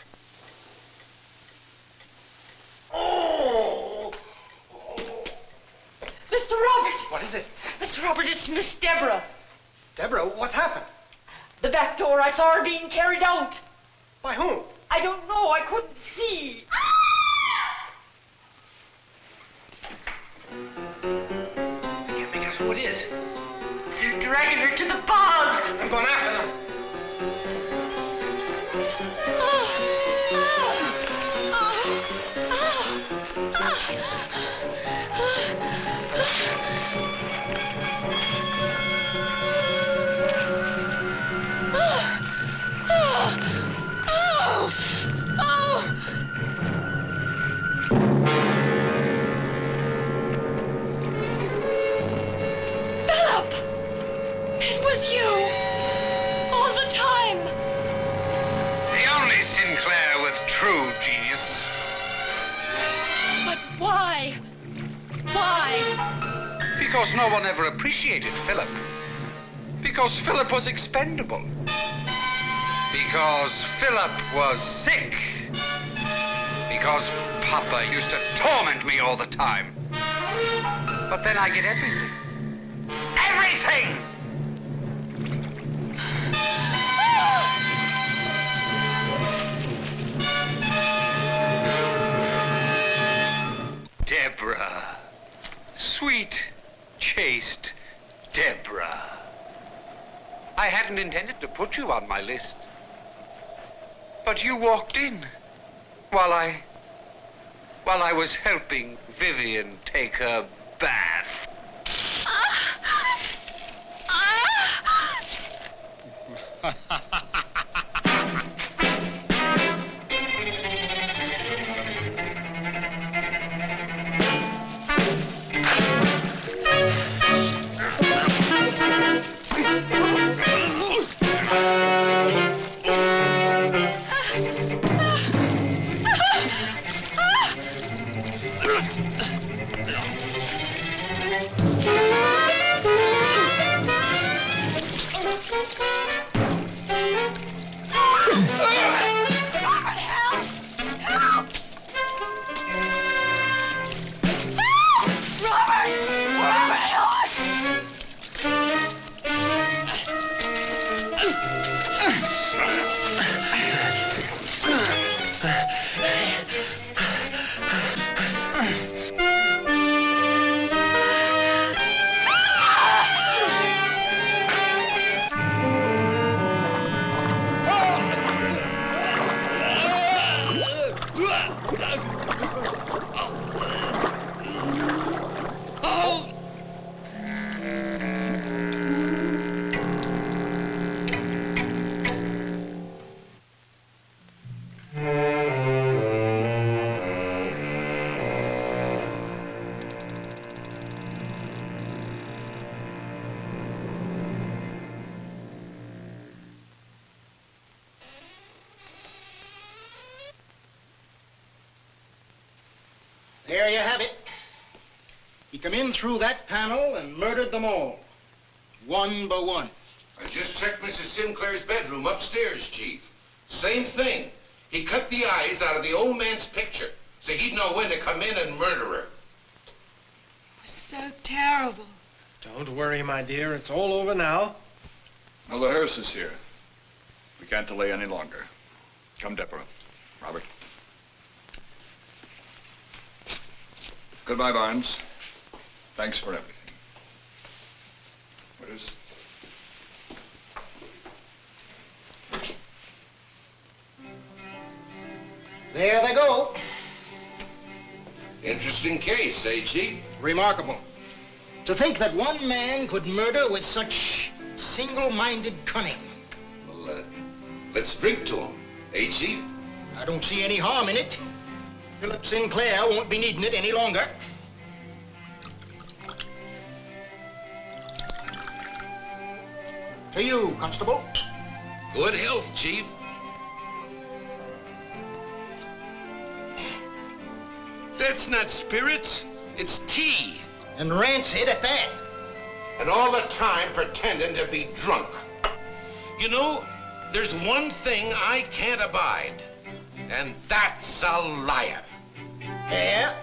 Oh! Mr. Robert! What is it? Mr. Robert, it's Miss Deborah. Deborah, what's happened? The back door, I saw her being carried out. By whom? I don't know, I couldn't see. who it is. They're dragging her to the bog. I'm going after them. Philip! It was you! All the time! The only Sinclair with true genius. But why? Why? Because no one ever appreciated Philip. Because Philip was expendable. Because Philip was sick. Because Papa used to torment me all the time. But then I get everything. Everything! Deborah. Sweet, chaste Deborah. I hadn't intended to put you on my list. But you walked in while I was helping Vivian take her bath. There you have it. He come in through that panel and murdered them all, one by one. I just checked Mrs. Sinclair's bedroom upstairs, Chief. Same thing. He cut the eyes out of the old man's picture, so he'd know when to come in and murder her. It was so terrible. Don't worry, my dear. It's all over now. Well, the hearse is here. We can't delay any longer. Come, Deborah. Robert. Goodbye, Barnes. Thanks for everything. What is? There they go. Interesting case, eh, Chief? Remarkable. To think that one man could murder with such single-minded cunning. Well, let's drink to him, eh, Chief? I don't see any harm in it. Philip Sinclair won't be needing it any longer. To you, Constable. Good health, Chief. That's not spirits. It's tea. And rancid at that. And all the time pretending to be drunk. You know, there's one thing I can't abide, and that's a liar. Yeah?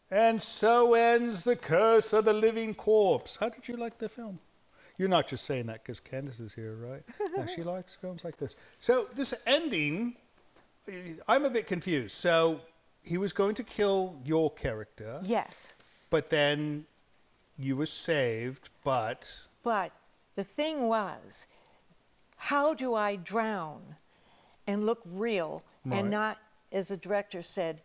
And so ends The Curse of the Living Corpse. How did you like the film? You're not just saying that because Candace is here, right? No, she likes films like this. So this ending, I'm a bit confused. So he was going to kill your character. Yes. But then you were saved, but... But the thing was, how do I drown and look real and not, as the director said,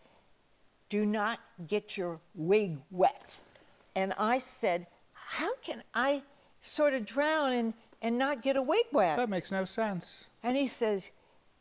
do not get your wig wet? And I said, how can I sort of drown and not get a wig wet? That makes no sense. And he says,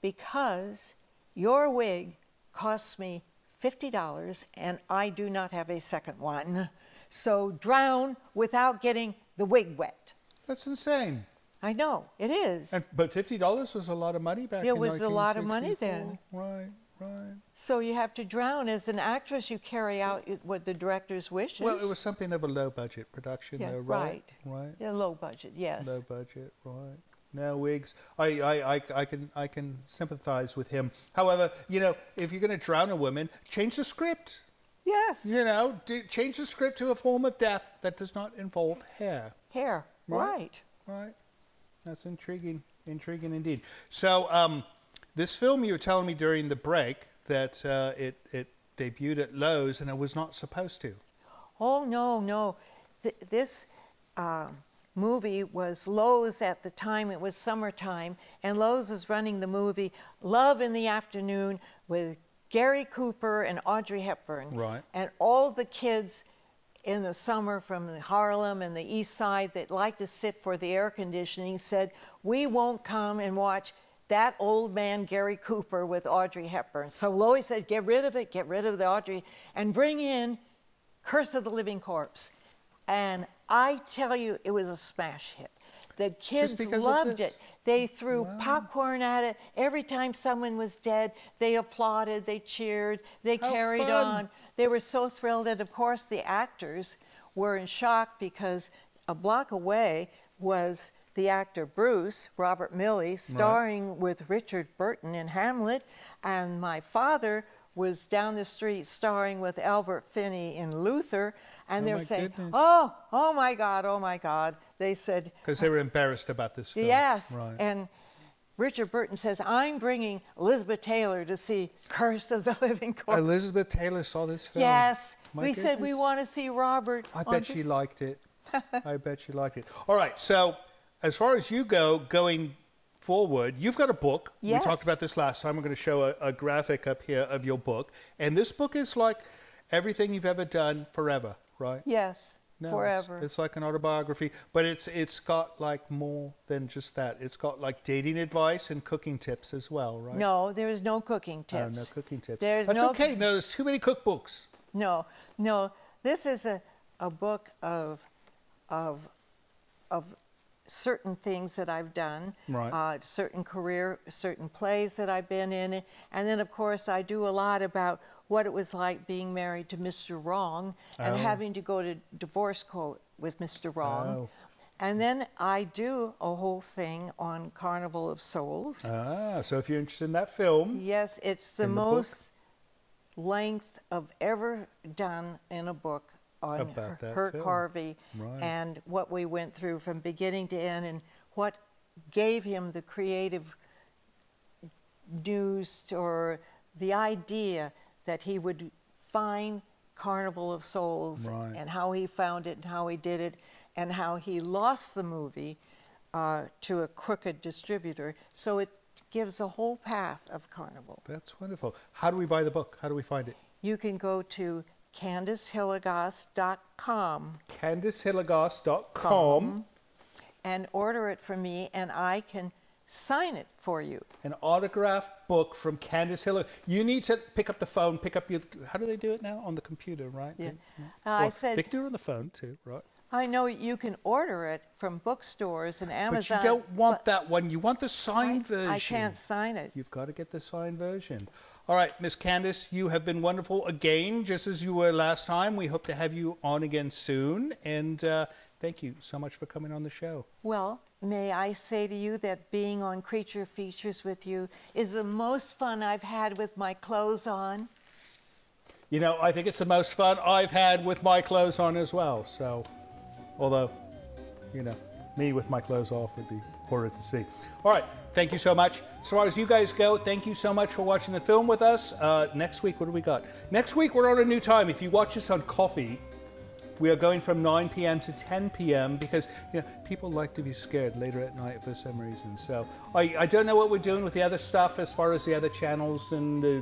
because your wig costs me $50 and I do not have a second one. So drown without getting the wig wet. That's insane. I know, it is. But $50 was a lot of money back in 1964. It was a lot of money then. Right, right. So you have to drown. As an actress, you carry out what the director's wishes. Well, it was something of a low-budget production, though, right? Right. Yeah, low budget, yes. Low budget, right. No wigs. I can sympathize with him. However, you know, if you're going to drown a woman, change the script. Yes. You know, change the script to a form of death that does not involve hair. Hair, right. Right. That's intriguing. Intriguing indeed. So, this film, you were telling me during the break that it debuted at Lowe's and it was not supposed to. Oh, no. This movie was Lowe's at the time. It was summertime, and Lowe's was running the movie Love in the Afternoon with Gary Cooper and Audrey Hepburn. Right. And all the kids in the summer from Harlem and the East Side that liked to sit for the air conditioning said, we won't come and watch that old man Gary Cooper with Audrey Hepburn. So Lois said, get rid of it, get rid of the Audrey, and bring in Curse of the Living Corpse. And I tell you, it was a smash hit. The kids loved it. They threw popcorn at it. Every time someone was dead, they applauded, they cheered, they carried on. They were so thrilled. And of course, the actors were in shock because a block away was the actor Bruce, Robert Milley, starring with Richard Burton in Hamlet. And my father was down the street starring with Albert Finney in Luther. And they were saying, oh my God. They said... Because they were embarrassed about this film. Yes. Right. And Richard Burton says, I'm bringing Elizabeth Taylor to see Curse of the Living Corpse. Elizabeth Taylor saw this film? Yes. We said, we want to see Robert. I bet she liked it. I bet she liked it. All right. So as far as you go, going forward, you've got a book. Yes. We talked about this last time. We're going to show a graphic up here of your book. And this book is like everything you've ever done forever, right? Yes, no, forever. It's like an autobiography, but it's got like more than just that. It's got like dating advice and cooking tips as well, right? No, there is no cooking tips. No cooking tips. There's That's no okay. No, there's too many cookbooks. No. This is a book of certain things that I've done, certain plays that I've been in, and then of course I do a lot about what it was like being married to Mr. Wrong and having to go to divorce court with Mr. Wrong. And then I do a whole thing on Carnival of Souls. So if you're interested in that film. Yes, it's the most length I've ever done in a book on Herc Harvey and what we went through from beginning to end and what gave him the creative news or the idea that he would find Carnival of Souls and how he found it and how he did it and how he lost the movie to a crooked distributor. So it gives a whole path of Carnival. That's wonderful. How do we buy the book? How do we find it? You can go to CandaceHilligoss.com. CandaceHilligoss.com. And order it from me, and I can sign it for you. An autographed book from Candace Hilligoss. You need to pick up the phone, pick up your... How do they do it now? On the computer, right? Yeah. I said... They can do it on the phone, too, right? I know you can order it from bookstores and Amazon. But you don't want that one. You want the signed version. I can't sign it. You've got to get the signed version. All right, Miss Candace, you have been wonderful again, just as you were last time. We hope to have you on again soon. And thank you so much for coming on the show. Well, may I say to you that being on Creature Features with you is the most fun I've had with my clothes on. You know, I think it's the most fun I've had with my clothes on as well. So, although, you know, me with my clothes off would be horrid to see. All right, thank you so much. As far as you guys go, thank you so much for watching the film with us. Next week, what do we got? Next week, we're on a new time. If you watch us on Coffee, we are going from 9 p.m. to 10 p.m. because, you know, people like to be scared later at night for some reason. So I don't know what we're doing with the other stuff as far as the other channels and the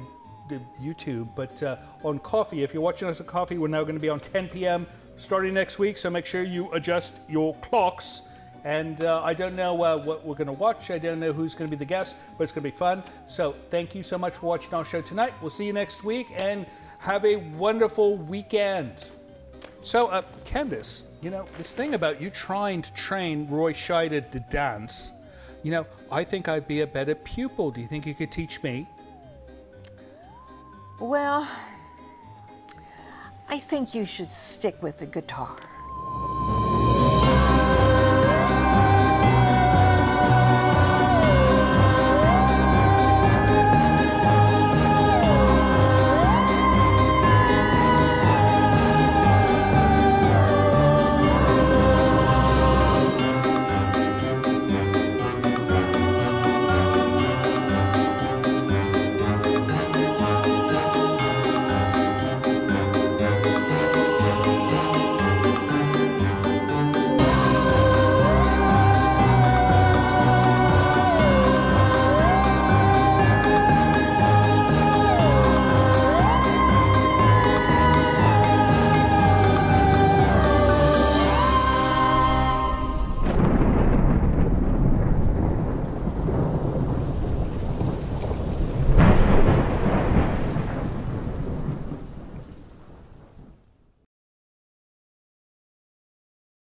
YouTube, but on Coffee, if you're watching us on Coffee, we're now going to be on 10 p.m. starting next week, so make sure you adjust your clocks. And I don't know what we're going to watch. I don't know who's going to be the guest, but it's going to be fun. So thank you so much for watching our show tonight. We'll see you next week, and have a wonderful weekend. So, Candace, you know, this thing about you trying to train Roy Scheider to dance, you know, I think I'd be a better pupil. Do you think you could teach me? Well, I think you should stick with the guitar.